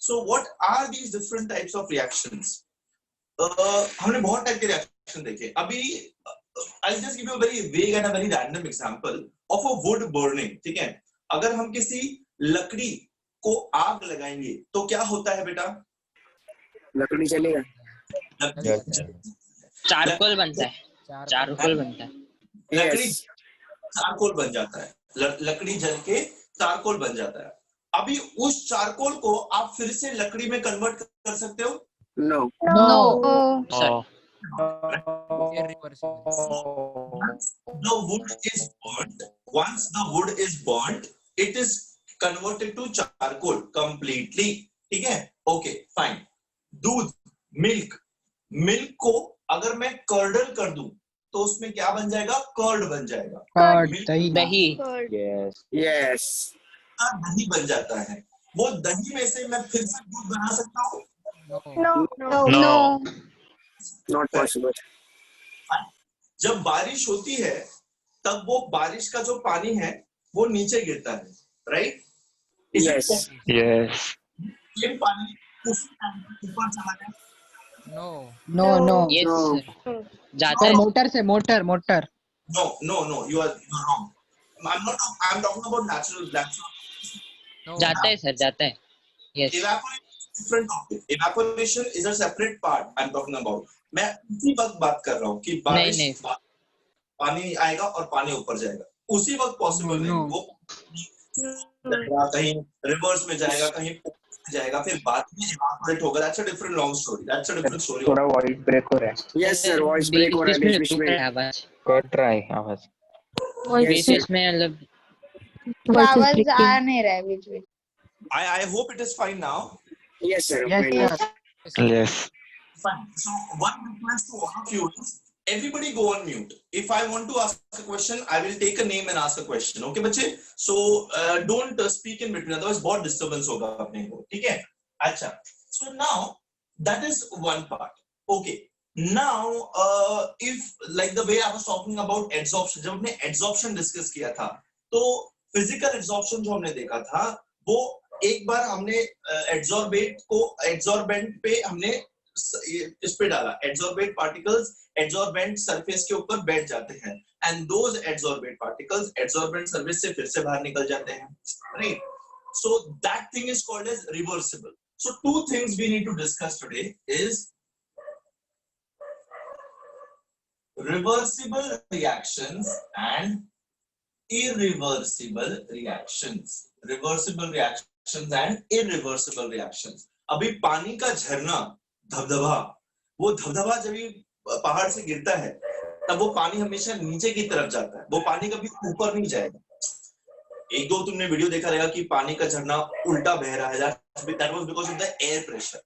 So what are these different types of reactions? हमने बहुत type के रिएक्शन देखे. अभी I'll just give you a very vague and a very random example of a wood burning. ठीक है, अगर हम किसी लकड़ी को आग लगाएंगे तो क्या होता है बेटा? लकड़ी चलेगा, चारकोल बनता है. चारकोल बनता है. लकड़ी चारकोल बन जाता है. लकड़ी जल के चारकोल बन जाता है. अभी उस चारकोल को आप फिर से लकड़ी में कन्वर्ट कर सकते हो? No. Sir, The wood is burnt. Once the wood is burnt, it is converted to charcoal completely. ठीक है? Okay, fine. दूध, मिल्क को अगर मैं कर्डल कर दूं तो उसमें क्या बन जाएगा? कर्ड बन जाएगा. दही. यस. दही बन जाता है. वो दही में से मैं फिर से दूध बना सकता हूँ? No. Not possible. जब बारिश होती है तब वो बारिश का जो पानी है वो नीचे गिरता है, राइट? यस. ये पानी उसी टाइम पे ऊपर चला गया? No. Yes, sir. जाता है. Motor. No, you are wrong. I'm talking about natural. जाता है सर, जाता है. Yes. Evaporation is a separate part I'm talking about. मैं उसी वक्त बात कर रहा हूँ कि बारिश नहीं. पानी आएगा और पानी ऊपर जाएगा. उसी वक्त पॉसिबल नहीं. वो कहीं रिवर्स में जाएगा, कहीं जाएगा, फिर बाद में इवेपोरेट होगा. That's a different long story. That's a different story. थोड़ा वॉइस ब्रेक हो रहा है. यस सर, वॉइस ब्रेक हो रहा है बीच में. आवाज कट रहा है आवाज. बीच में मतलब आवाज आ नहीं रहा है बीच में. I hope it is fine now. Yes sir. Yes. Fine. So one request to all of you is everybody go on mute. If I want to ask a question, I will take a name and ask a question. Okay, बच्चे? So don't speak in between. Otherwise, बहुत disturbance होगा अपने को. ठीक है? अच्छा. So now that is one part. Okay. Now if like the way I was talking about adsorption, जब हमने adsorption discuss किया था, तो physical adsorption जो हमने देखा था, वो एक बार हमने adsorbent पे हमने इस पे डाला. Adsorbate particles adsorbent surface के ऊपर बैठ जाते हैं and those adsorbate particles adsorbent surface से फिर से बाहर निकल जाते हैं, right? So that thing is called as reversible. So two things we need to discuss today is reversible reactions and irreversible reactions. Reversible reactions and irreversible reactions. अभी पानी का झरना, धबधबा, वो धबधबा जब भी पहाड़ से गिरता है तब वो पानी हमेशा नीचे की तरफ जाता है. वो पानी कभी ऊपर नहीं जाएगा. एक दो तुमने वीडियो देखा रहेगा कि पानी का झरना उल्टा बह रहा है. That was because of the air pressure.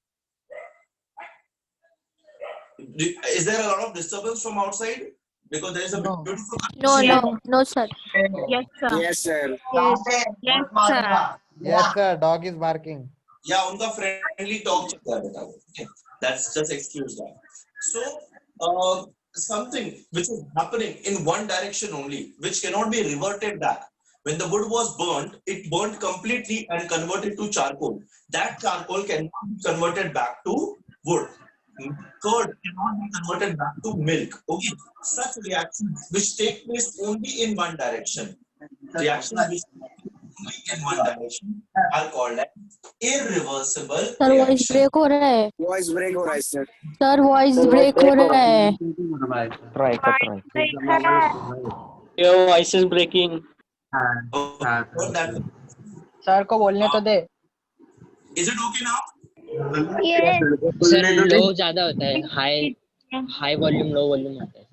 Is there a lot of disturbance from outside? Because there is a beautiful. No, sir. Yes, sir. Yes, sir. Yes, sir. Dog is barking. Yeah, उनका friendly talk चल रहा है बेटा. Okay, that's just excuse that. So, something which is happening in one direction only, which cannot be reverted back. When the wood was burnt, it burnt completely and converted to charcoal. That charcoal cannot be converted back to wood. Curd cannot be converted back to milk. Okay, such reactions which take place only in one direction, reactions which only in one direction are called as irreversible. Sir voice break हो रहा है. Voice break हो रहा है sir. Sir voice break हो रहा है. Try. Your voice is breaking. Sir को बोलने तो दे. Is it okay now? Sir low ज्यादा होता है. हाई वॉल्यूम लो वॉल्यूम होता है.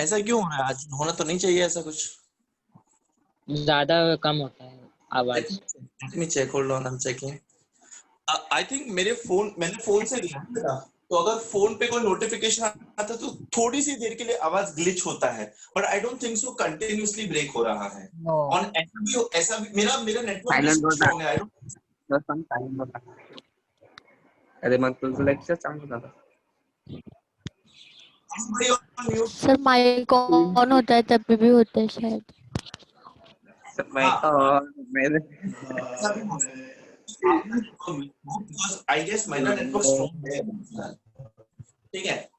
ऐसा क्यों हो रहा है? आज होना तो नहीं चाहिए ऐसा कुछ. ज्यादा कम होता है आवाज. Let me check. Hold on, I'm checking. I think मैंने फोन से लिया था, तो अगर फोन पे कोई नोटिफिकेशन आता तो थोड़ी सी देर के लिए आवाज ग्लिच होता है, but I don't think so continuously break हो रहा है. और ऐसा भी मेरा नेटवर्क स्ट्रांग है. अरे मग तुझं लेक्चर चांगलं झालं. सर माइक ऑन होता है तब भी होता है शायद. because I guess मेरा network strong है, ठीक है?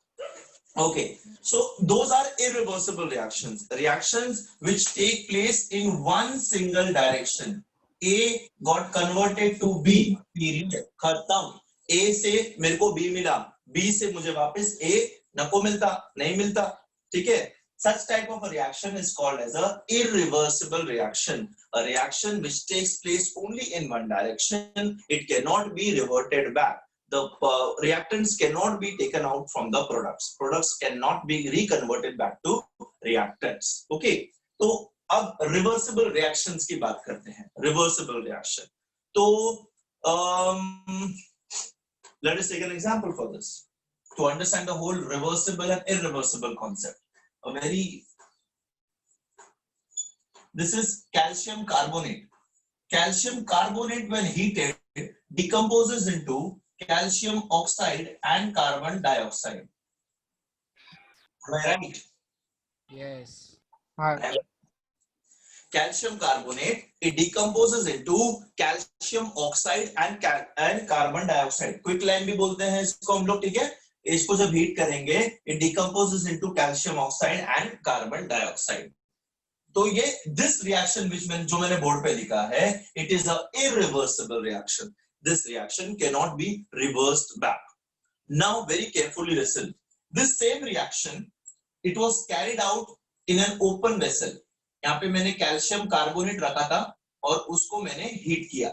Okay, so those are irreversible reactions, reactions which take place in one single direction. A got converted to B, period, खत्म. A से मेरे को B मिला, B से मुझे वापस A नको मिलता, नहीं मिलता, ठीक है? Such type of a reaction is called as a irreversible reaction, a reaction which takes place only in one direction. It cannot be reverted back. The reactants cannot be taken out from the products. Products cannot be reconverted back to reactants. Okay, तो अब reversible reactions की बात करते हैं. Reversible reaction. तो let us take an example for this to understand the whole reversible and irreversible concept. This is calcium carbonate. Calcium carbonate, when heated, decomposes into calcium oxide and carbon dioxide. Am I right? Yes. Calcium carbonate, it decomposes into calcium oxide and carbon dioxide. Quick line भी बोलते हैं इसको हम लोग, ठीक है? इसको जब हीट करेंगे, it decomposes into calcium oxide and carbon dioxide. तो ये this reaction which जो मैंने बोर्ड पे लिखा है, it is a irreversible reaction. This reaction cannot be reversed back. Now very carefully listen. This same reaction, it was carried out in an open vessel. यहाँ पे मैंने कैल्शियम कार्बोनेट रखा था और उसको मैंने हीट किया.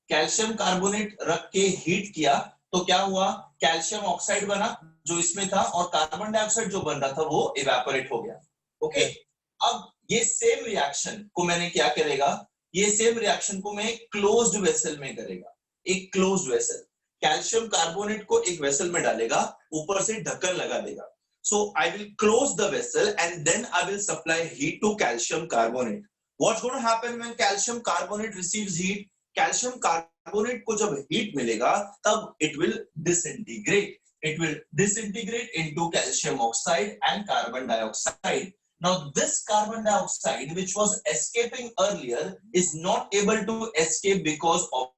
कैल्शियम कार्बोनेट रख के हीट किया तो क्या हुआ? कैल्शियम ऑक्साइड बना जो इसमें था और कार्बन डाइऑक्साइड जो बन रहा था वो इवेपोरेट हो गया. ओके, अब ये सेम रिएक्शन को मैंने क्या करेगा? ये सेम रिएक्शन को मैं क्लोज्ड वेसल में करेगा. एक क्लोज्ड वेसल, कैल्शियम कार्बोनेट को एक वेसल में डालेगा, ऊपर से ढक्कन लगा देगा. So I will close the vessel and then I will supply heat to calcium carbonate. What's going to happen when calcium carbonate receives heat? Calcium carbonate को जब heat मिलेगा तब it will disintegrate. It will disintegrate into calcium oxide and carbon dioxide. Now this carbon dioxide which was escaping earlier is not able to escape because of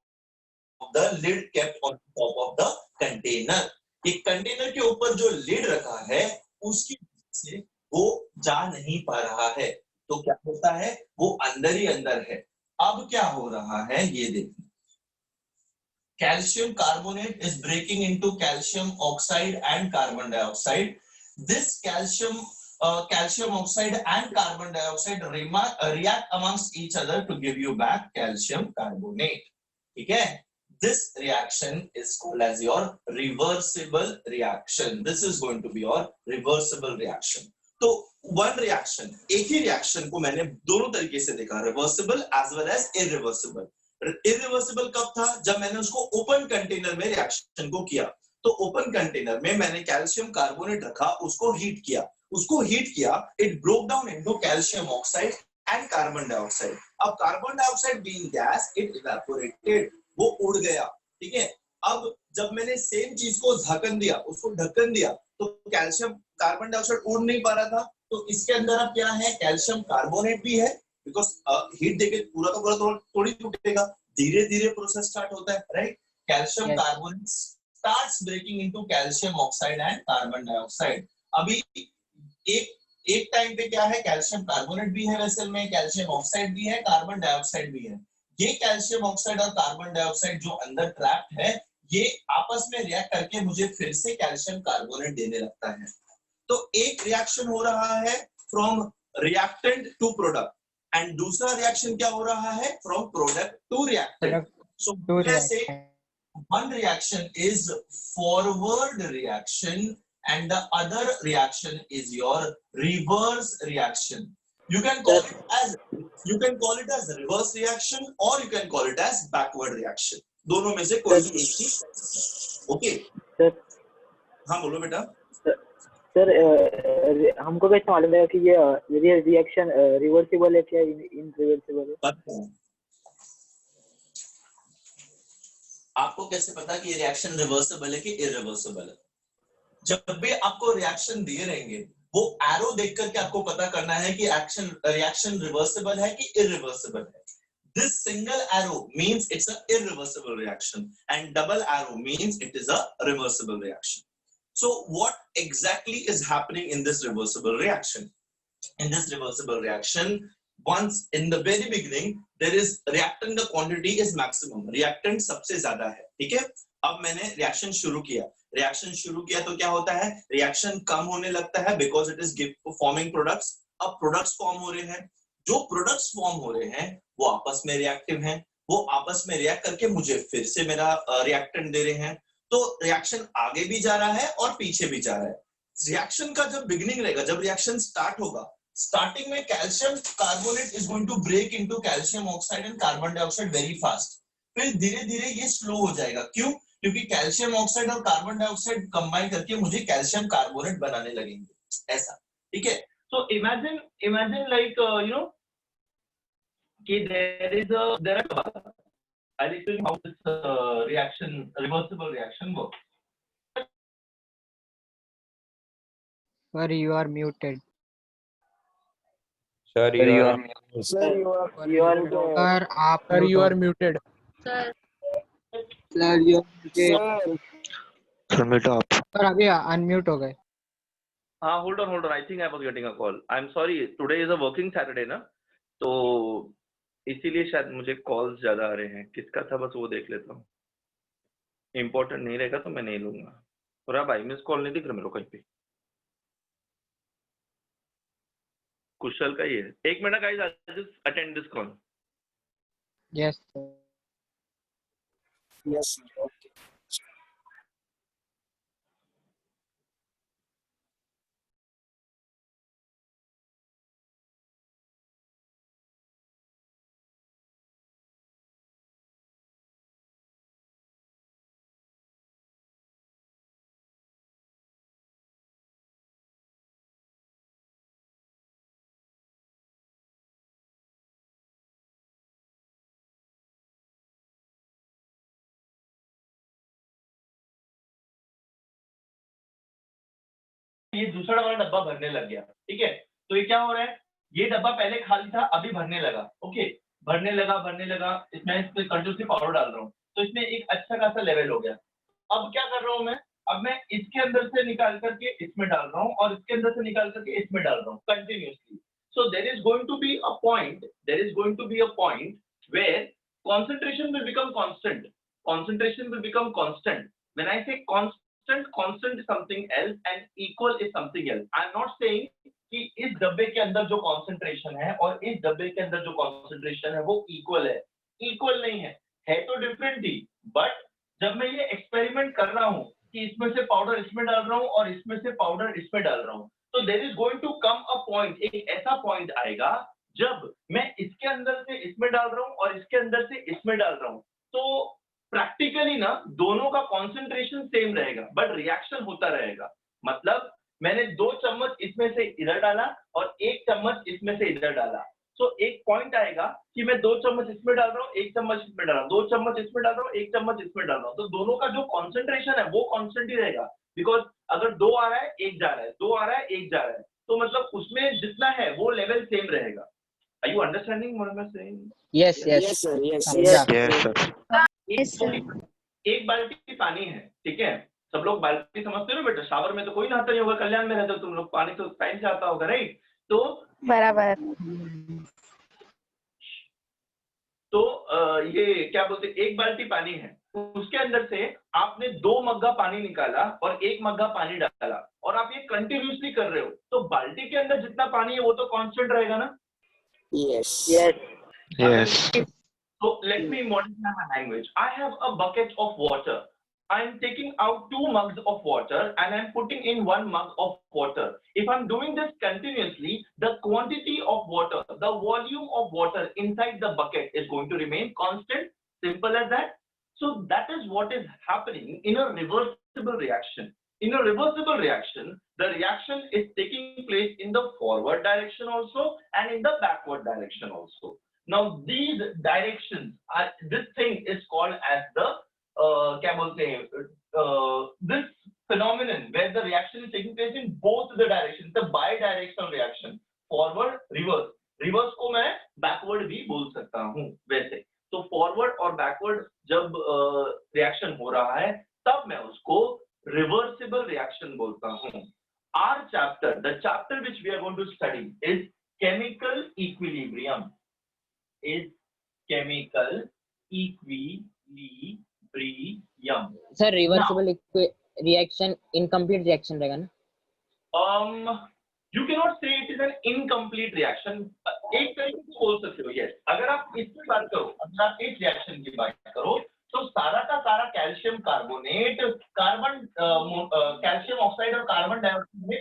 the lid kept on top of the container. एक container के ऊपर जो lid रखा है उसकी वजह से वो जा नहीं पा रहा है. तो क्या होता है? वो अंदर ही अंदर है. अब क्या हो रहा है ये देखिए. Calcium carbonate is breaking into calcium oxide and carbon dioxide. This calcium oxide and carbon dioxide react amongst each other to give you back calcium carbonate. ठीक है? This reaction is called as your reversible reaction. This is going to be your reversible reaction. तो one reaction, एक ही reaction को मैंने दोनों तरीके से देखा, reversible as well as irreversible. Irreversible कब था? जब मैंने उसको open container में reaction को किया. तो open container में मैंने calcium carbonate रखा, उसको heat किया. It broke down into calcium oxide and carbon dioxide. अब carbon dioxide being gas, it evaporated. वो उड़ गया. ठीक है? अब जब मैंने सेम चीज को ढक्कन दिया, उसको ढक्कन दिया, तो कैल्शियम कार्बन डाइऑक्साइड उड़ नहीं पा रहा था. तो इसके अंदर अब क्या है? कैल्शियम कार्बोनेट भी है, बिकॉज हीट देके पूरा का पूरा थोड़ी टूटेगा. धीरे धीरे प्रोसेस स्टार्ट होता है, right? Calcium carbonate starts breaking into calcium oxide and carbon dioxide. अभी एक टाइम पे क्या है? कैल्शियम कार्बोनेट भी है वेसल में, कैल्शियम ऑक्साइड भी है, कार्बन डाइऑक्साइड भी है. ये कैल्शियम ऑक्साइड और कार्बन डाइऑक्साइड जो अंदर ट्रैप्ड है, ये आपस में रिएक्ट करके मुझे फिर से कैल्शियम कार्बोनेट देने लगता है. तो एक रिएक्शन हो रहा है from reactant to product and दूसरा रिएक्शन क्या हो रहा है? From product to reactant. So जैसे one reaction is forward reaction and the other reaction is your reverse reaction. You can call it as reverse reaction or you can call it as backward reaction. दोनों में से कोई भी एक ही. Okay हाँ बोलो बेटा. सर हमको कैसे मालूम है कि ये रिएक्शन रिवर्सिबल है क्या इनरिवर्सिबल है? आपको कैसे पता कि ये रिएक्शन रिवर्सिबल है कि इररिवर्सिबल है? जब भी आपको रिएक्शन दिए रहेंगे, वो एरो देख करके आपको पता करना है कि रिएक्शन रिवर्सिबल है कि इररिवर्सिबल है. This single arrow means it's an irreversible reaction, and double arrow means it is a reversible reaction. So what exactly is happening in this reversible reaction? In this reversible reaction, once in the very beginning, there is reactant, the quantity is maximum. Reactant सबसे ज़्यादा है, ठीक है? अब मैंने reaction शुरू किया तो क्या होता है? Reaction कम होने लगता है because it is forming products. अब products form हो रहे हैं. जो प्रोडक्ट्स फॉर्म हो रहे हैं वो आपस में रिएक्टिव हैं, वो आपस में रिएक्ट करके मुझे फिर से मेरा रिएक्टेंट दे रहे हैं, तो रिएक्शन आगे भी जा रहा है और पीछे भी जा रहा है. रिएक्शन का जब बिगिनिंग रहेगा, जब रिएक्शन स्टार्ट होगा, स्टार्टिंग में calcium carbonate is going to break into calcium oxide and carbon dioxide very fast. फिर धीरे धीरे ये स्लो हो जाएगा. क्यों? क्योंकि कैल्शियम ऑक्साइड और कार्बन डाइऑक्साइड कंबाइन करके मुझे कैल्शियम कार्बोनेट बनाने लगेंगे, ऐसा, ठीक है? So imagine like there are I'll explain how this reversible reaction works. Sir, you are muted. Sir, you are Sir, you are Sir, आप Sir, you are mute muted. Sir, Sir, you Sir, mute up. Sir, अभी unmute हो गए. hold on. I think I was getting a call. I'm sorry. Today is a working Saturday ना, तो इसीलिए शायद मुझे calls ज्यादा आ रहे हैं. किसका था बस वो देख लेता हूँ. इम्पोर्टेंट नहीं रहेगा तो मैं नहीं लूंगा. पूरा भाई मिस कॉल नहीं दिख रहा मेरे को कहीं पे. कुशल का ही है. एक minute guys, I'll just attend this call. Yes, sir. Yes, sir. Okay. ये दूसरा वाला डब्बा भरने लग गया, ठीक है? तो ये क्या हो रहा है, ये डब्बा पहले खाली था, अभी भरने लगा. ओके, भरने लगा. इसमें कंटिन्यूसली पाउडर डाल रहा हूँ, तो इसमें एक अच्छा खासा लेवल हो गया. अब क्या कर रहा हूँ मैं, अब मैं इसके अंदर से निकाल करके इसमें डाल रहा हूँ और इसके अंदर से निकाल करके इसमें डाल रहा हूँ continuously. So there is going to be a point where concentration will become constant. When I say constant is something else and equal is something else. I am not saying कि इस डब्बे के अंदर जो concentration है और इस डब्बे के अंदर जो concentration है वो equal है. Equal नहीं है तो different ही. But जब मैं ये experiment कर रहा हूँ कि इसमें से पाउडर इसमें डाल रहा हूँ और इसमें से पाउडर इसमें डाल रहा हूँ, तो there is going to come a point, एक ऐसा point आएगा जब मैं इसके अंदर से इसमें डाल रहा हूँ और इसके अंदर से इसमें डाल रहा हूँ, तो प्रैक्टिकली ना दोनों का कंसंट्रेशन सेम रहेगा बट रिएक्शन होता रहेगा. मतलब मैंने 2 चम्मच इसमें से इधर डाला और 1 चम्मच इसमें से इधर डाला, सो एक पॉइंट आएगा कि मैं 2 चम्मच इसमें डाल रहा हूँ, 1 चम्मच इसमें डाल रहा हूँ, 2 चम्मच इसमें डाल रहा हूँ, 1 चम्मच इसमें डाल रहा हूँ, तो दोनों का जो कॉन्सेंट्रेशन है वो कांस्टेंट ही रहेगा. बिकॉज अगर 2 आ रहा है 1 जा रहा है, 2 आ रहा है 1 जा रहा है, तो मतलब उसमें जितना है वो लेवल सेम रहेगा. Are you understanding what I'm saying? Yes, yes. Yes, sir. Yes, Yeah. Yes, sir. एक बाल्टी पानी है, ठीक है? सब लोग बाल्टी समझते हो ना बेटा, शावर में तो कोई नहाता नहीं होगा, कल्याण में रहते हो तुम लोग, पानी तो टाइम से आता होगा, राइट? बराबर. तो ये क्या बोलते, एक बाल्टी पानी है, उसके अंदर से आपने 2 मग्गा पानी निकाला और 1 मग्गा पानी डाला और आप ये कंटिन्यूसली कर रहे हो, तो बाल्टी के अंदर जितना पानी है वो तो कांस्टेंट रहेगा ना? Yes. So let me modify my language. I have a bucket of water. I am taking out 2 mugs of water and I am putting in 1 mug of water. If I am doing this continuously, the quantity of water, the volume of water inside the bucket is going to remain constant. Simple as that. So that is what is happening in a reversible reaction. In a reversible reaction, the reaction is taking place in the forward direction also and in the backward direction also. Now these directions are, this thing is called as the this phenomenon where the reaction is taking place in both the directions, the bi-directional reaction, forward, reverse. Reverse को मैं backward भी बोल सकता हूँ वैसे. रहा है, तब मैं उसको रिवर्सिबल रिएक्शन बोलता हूँ. Our chapter, the chapter which we are going to study is chemical equilibrium. Is chemical equilibrium. Sir reversible reaction incomplete reaction रहेगा ना? You cannot say it is an incomplete reaction. एक तरीके से बोल सकते हो, yes. अगर आप इसकी बात करो, अगर आप इस रिएक्शन की बात करो, तो सारा का सारा कैल्शियम कार्बोनेट कैल्शियम ऑक्साइड और कार्बन डाइऑक्साइड में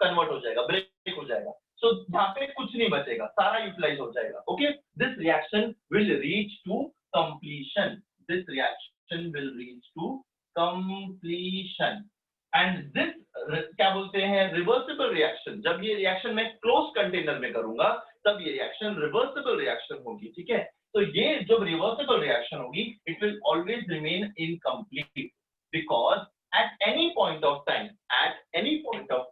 कन्वर्ट हो जाएगा, ब्रेक हो जाएगा. सो यहाँ पे कुछ नहीं बचेगा, सारा यूटिलाइज हो जाएगा. Okay, this reaction will reach to completion. This reaction will reach to completion. And this क्या बोलते हैं, रिवर्सिबल रिएक्शन. जब ये रिएक्शन मैं क्लोज कंटेनर में करूंगा, तब ये रिएक्शन रिवर्सिबल रिएक्शन होगी. ठीक है, तो ये जब रिवर्सिबल रिएक्शन होगी, it will always remain incomplete, because at any point of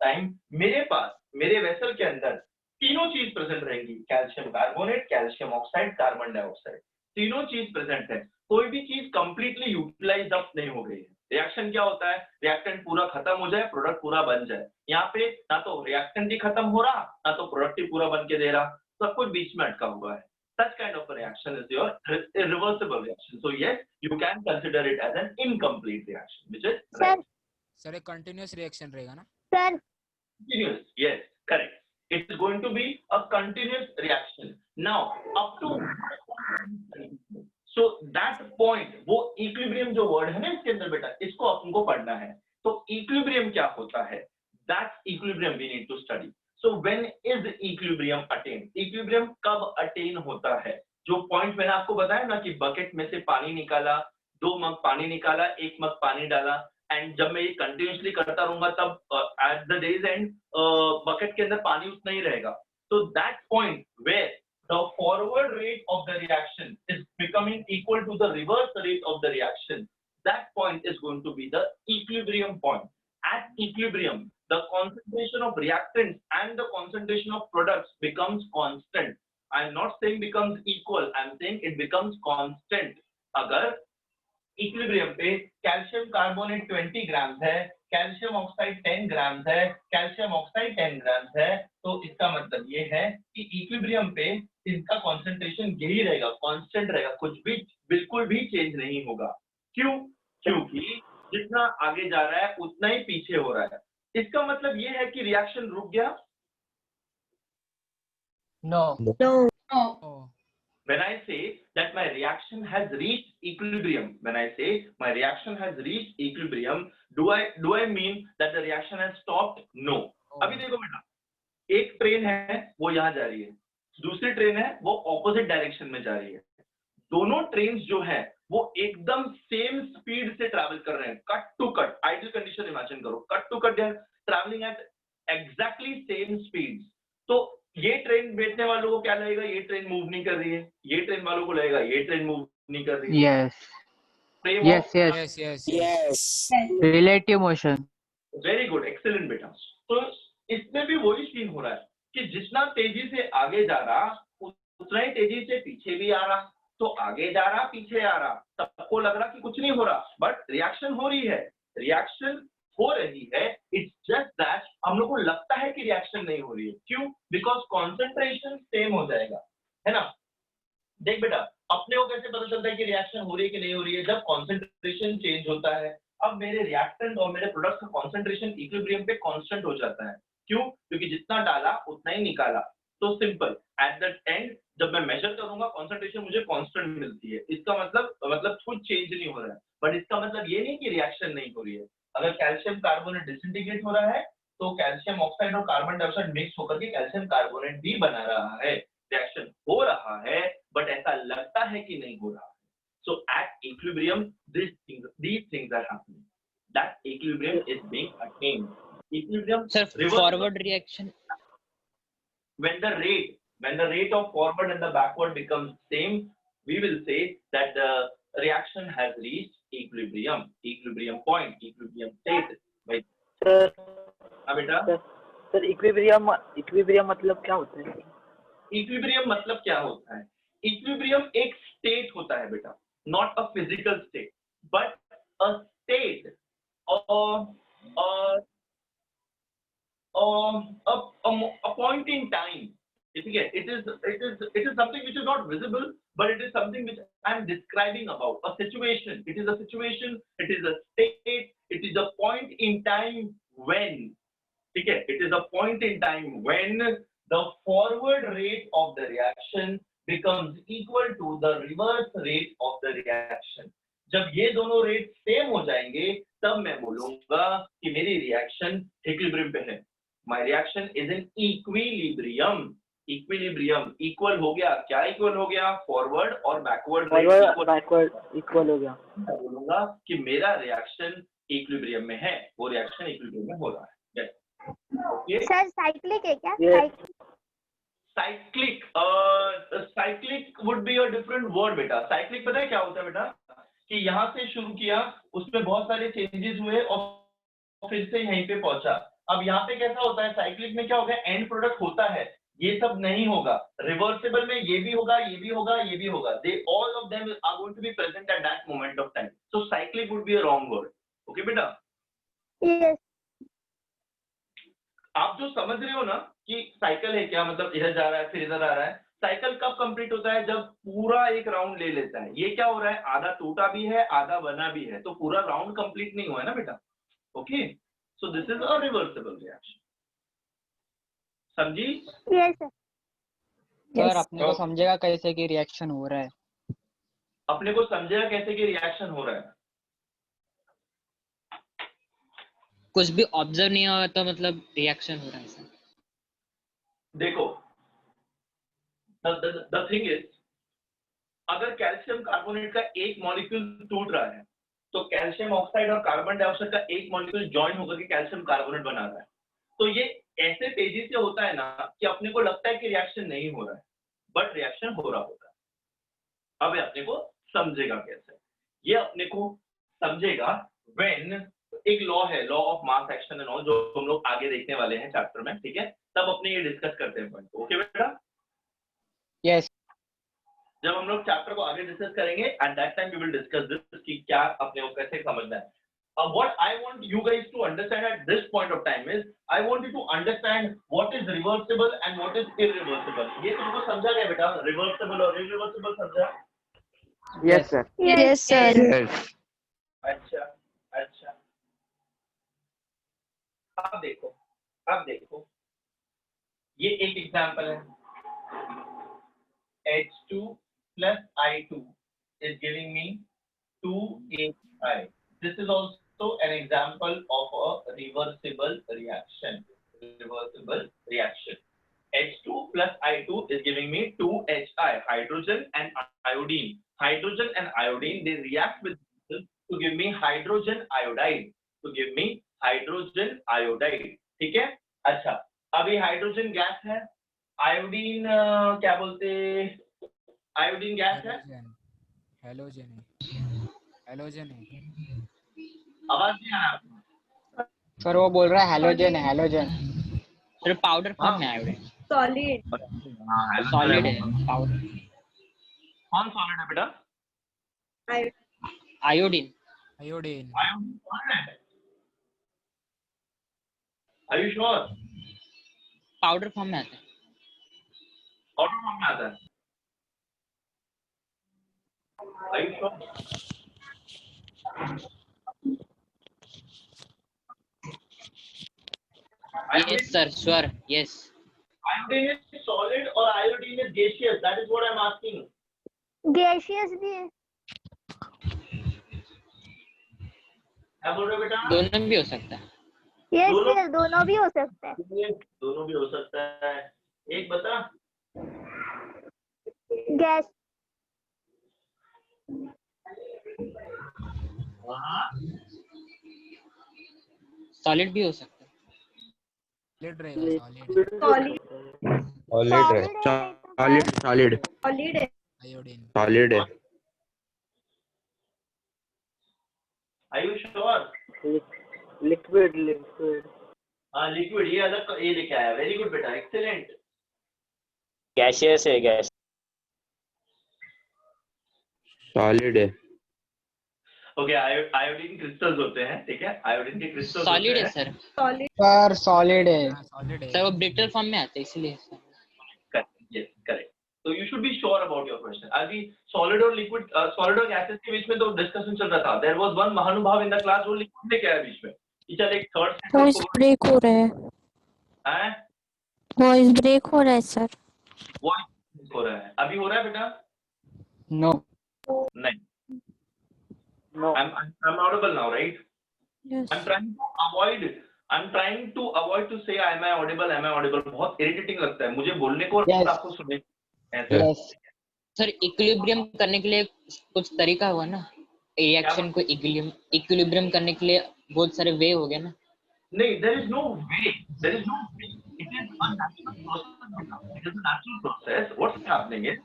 time मेरे पास, मेरे वेसल के अंदर तीनों चीज प्रेजेंट रहेंगी. Calcium carbonate, calcium oxide, carbon dioxide, तीनों चीज प्रेजेंट है. कोई भी चीज कंप्लीटली यूटिलाइज अप नहीं हो गई है. रिएक्शन क्या होता है, रिएक्टेंट पूरा खत्म हो जाए, प्रोडक्ट पूरा बन जाए. यहाँ पे ना तो रिएक्टेंट ही खत्म हो रहा, ना तो प्रोडक्ट ही पूरा बन के दे रहा, सब कुछ बीच में अटका हुआ है. Such kind of a reaction is your irreversible reaction. So yes, you can consider it as an incomplete reaction, which is right. Sir एक कंटिन्यूअस रिएक्शन रहेगा ना? Sir Continuous. Yes, correct. It is going to be a continuous reaction. Now, up to so that point, वो equilibrium जो word है ना इसके अंदर बेटा, इसको आपको पढ़ना है. तो equilibrium क्या होता है? That equilibrium we need to study. So when is equilibrium attained? Equilibrium कब attain होता है? जो point मैंने आपको बताया ना कि बकेट में से पानी निकाला, 2 मग पानी निकाला, 1 मग पानी डाला, एंड जब मैं ये कंटिन्यूसली करता रहूंगा, तब at the days and bucket के अंदर पानी उतना ही रहेगा. So that point where the forward rate of the reaction is becoming equal to the reverse rate of the reaction, that point is going to be the equilibrium point. At equilibrium, the concentration of reactants and the concentration of products becomes constant. I am not saying becomes equal, I am saying it becomes constant. अगर equilibrium पे calcium carbonate 20 ग्राम है, calcium oxide 10 ग्राम है, calcium oxide 10 ग्राम है, तो इसका मतलब ये है कि इक्विलिब्रियम पे इसका कंसंट्रेशन यही रहेगा, कांस्टेंट रहेगा, कुछ भी बिल्कुल भी चेंज नहीं होगा. क्यों? क्योंकि जितना आगे जा रहा है उतना ही पीछे हो रहा है. इसका मतलब ये है कि रिएक्शन रुक गया. No. Oh. When I say that my reaction has reached equilibrium, do I mean that the reaction has stopped? No. अभी देखो बेटा, एक ट्रेन है वो यहाँ जा रही है, दूसरी ट्रेन है वो ऑपोजिट डायरेक्शन में जा रही है. दोनों ट्रेन जो है वो एकदम सेम स्पीड से ट्रैवल कर रहे हैं, cut to cut. Ideal condition imagine करो, cut to cut they are travelling at exactly same speed. तो ये ट्रेन बैठने वालों को क्या लगेगा, ये ट्रेन मूव नहीं कर रही है, ये ट्रेन वालों को लगेगा ये ट्रेन मूव नहीं कर रही है. Yes. Yes. Relative motion. Very good, excellent बेटा. तो इसमें भी वही सीन हो रहा है कि जितना तेजी से आगे जा रहा उतना ही तेजी से पीछे भी आ रहा. तो आगे जा रहा पीछे आ रहा, सबको लग रहा कि कुछ नहीं हो रहा, बट रिएक्शन हो रही है. इट्स जस्ट दैट हम लोग को लगता है कि रिएक्शन नहीं हो रही है. क्यों? बिकॉज कॉन्सेंट्रेशन सेम हो जाएगा, है ना. देख बेटा, अपने को कैसे पता चलता है कि रिएक्शन हो रही है कि नहीं हो रही है? जब कॉन्सेंट्रेशन चेंज होता है. अब मेरे रिएक्टेंट और मेरे प्रोडक्ट का कॉन्सेंट्रेशन इक्विलिब्रियम पे कांस्टेंट हो जाता है. क्यों? क्योंकि जितना डाला उतना ही निकाला. तो सिंपल, एट द एंड जब मैं मेजर करूंगा कॉन्सेंट्रेशन मुझे कांस्टेंट मिलती है. इसका मतलब कुछ चेंज नहीं हो रहा है, बट इसका मतलब ये नहीं कि रिएक्शन नहीं हो रही है. अगर कैल्शियम कार्बोनेट डिसइंटीग्रेट हो रहा है तो कैल्शियम ऑक्साइड और कार्बन डाइऑक्साइड मिक्स होकर के कैल्शियम कार्बोनेट भी बना रहा है. रिएक्शन हो रहा है, बट ऐसा लगता है कि नहीं हो रहा है. So at equilibrium these things are happening. That equilibrium is being attained. Equilibrium. Sir, forward reaction. When the rate of forward and the backward becomes same, we will say that the reaction has reached equilibrium point, equilibrium state. Right? Sir बेटा, sir equilibrium मतलब क्या होता है? Equilibrium मतलब क्या होता है? Equilibrium एक स्टेट होता है बेटा, not a physical state, but a state a point in time. It is something which is not visible, but it is something which I am describing about a situation. It is a situation. It is a state. It is a point in time when. Okay, it is a point in time when the forward rate of the reaction becomes equal to the reverse rate of the reaction. जब ये दोनों rate same हो जाएंगे तब मैं बोलूंगा कि मेरी रिएक्शन इक्विलिब्रियम पे है. My reaction is in equilibrium. Equilibrium equal हो गया. क्या equal हो गया? Forward और backward rate बैकवर्ड इक्वल हो गया. मैं बोलूंगा कि मेरा रिएक्शन इक्विलिब्रियम में है. वो रिएक्शन इक्विलिब्रियम में हो रहा है. Yes. सर साइक्लिक है क्या? Yes. Cyclic cyclic would be a different word बेटा. साइक्लिक पता है क्या होता है बेटा? कि यहाँ से शुरू किया, उसमें बहुत सारे चेंजेस हुए और फिर से यहीं पे पहुंचा. अब यहाँ पे कैसा होता है? साइक्लिक में क्या होगा? एंड प्रोडक्ट होता है. ये सब नहीं होगा. रिवर्सिबल में ये भी होगा, ये भी होगा, ये भी होगा. They all of them are going to be present at that moment of time. So cyclic would be a wrong word. Okay बेटा? यस. आप जो समझ रहे हो ना कि साइकिल है क्या, मतलब इधर जा रहा है फिर इधर आ रहा है. साइकिल कब कंप्लीट होता है? जब पूरा एक राउंड ले लेता है. ये क्या हो रहा है? आधा टूटा भी है, आधा बना भी है, तो पूरा राउंड कंप्लीट नहीं हुआ है ना बेटा. Okay, so this is a reversible reaction. समझी? Yes sir. सर अपने को समझेगा कैसे कि रिएक्शन हो रहा है? अपने को समझेगा कैसे कि रिएक्शन हो रहा है? कुछ भी ऑब्जर्व नहीं हुआ तो मतलब रिएक्शन हो रहा है सर. देखो, the thing is, अगर कैल्शियम कार्बोनेट का एक मॉलिक्यूल टूट रहा है तो कैल्शियम ऑक्साइड और कार्बन डाइऑक्साइड का एक मॉलिक्यूल ज्वाइन होकर के कैल्शियम कार्बोनेट बना रहा है. तो ये ऐसे तेजी से होता है ना कि अपने को लगता है कि रिएक्शन नहीं हो रहा है, बट रिएक्शन हो रहा होता है. अब ये अपने को समझेगा कैसे? ये अपने को समझेगा व्हेन एक लॉ है, law of mass action and all, जो हम लोग आगे देखने वाले हैं चैप्टर में. ठीक है, तब अपने ये डिस्कस करते हैं पॉइंट. ओके बेटा? यस. जब हम लोग चैप्टर को आगे डिस्कस करेंगे at that time we will discuss this कि क्या अपने को कैसे समझना है. What I want you guys to understand at this point of time is I want you to understand what is reversible and what is irreversible. ये तुमको समझा गया बेटा? रिवर्सिबल और irreversible समझा? Yes sir. Yes sir. Yes. अच्छा अच्छा. अब देखो ये एक एग्जांपल है. H2 plus I2 is giving me 2HI. This is also an example of a reversible reaction. Reversible reaction. H2 plus I2 is giving me 2HI, hydrogen and iodine. Hydrogen and iodine, they react with to give me hydrogen iodide. To give me hydrogen iodide. ठीक है? अच्छा, अभी hydrogen gas है, iodine क्या बोलते? Iodine gas है. Halogen है. Halogen है. आवाज नहीं आ रहा. सर वो बोल रहा है हेलोजन है, हेलोजन. सर पाउडर फॉर्म में आयोडीन. Solid. सॉलिड है पाउडर. कौन सॉलिड है बेटा? आयोडीन. आयोडीन. आयोडीन सॉलिड है. Are you sure? Powder form में आता है. पाउडर फॉर्म में आता है. Are you sure? Yes sir, sure. Yes. Iodine is solid or iodine is gaseous? That is what I am asking. Gaseous भी है. क्या बोल रहे हो बेटा? दोनों भी हो सकता है. यस दोनों- सर, दोनों भी हो सकता है. दोनों भी हो सकता है. एक बता. गैस. सॉलिड भी हो सकता है. सॉलिड रहेगा. सॉलिड. Solid. Solid. Solid है. Iodine. Solid. Are you sure? Liquid. हाँ लिक्विड. ये अलग ये लिखा है. वेरी गुड बेटा, एक्सीलेंट. Gaseous है gas. Solid है. ओके, आयोडीन क्रिस्टल्स होते हैं, ठीक है, आयोडीन के क्रिस्टल्स सॉलिड होते है हैं। सर। सर सॉलिड है। सॉलिड है। सर वो ब्रिटल फॉर्म में आते हैं इसलिए sir. Yes, correct. So you should be sure about your question. अभी सॉलिड और लिक्विड, सॉलिड और गैसेस के बीच में तो डिस्कशन चल रहा था. There was one महानुभाव in the class वो लिक्विड लेके आया बीच में. कि चल एक थर्ड वॉइस ब्रेक हो रहा है, है, वॉइस ब्रेक हो रहा है सर। वॉइस हो रहा है. अभी हो रहा है बेटा? नो नहीं. No. I'm audible now, right? Yes I'm trying to avoid to say am I audible. बहुत irritating लगता है मुझे बोलने को और Yes. आपको सुनने को. ऐसे. यस सर इक्विलिब्रियम करने के लिए कुछ तरीका हुआ ना, रिएक्शन को इक्विलिब्रियम करने के लिए बहुत सारे वे हो गए ना। नहीं, there is no way. It is a natural process. It is a natural process. What's happening is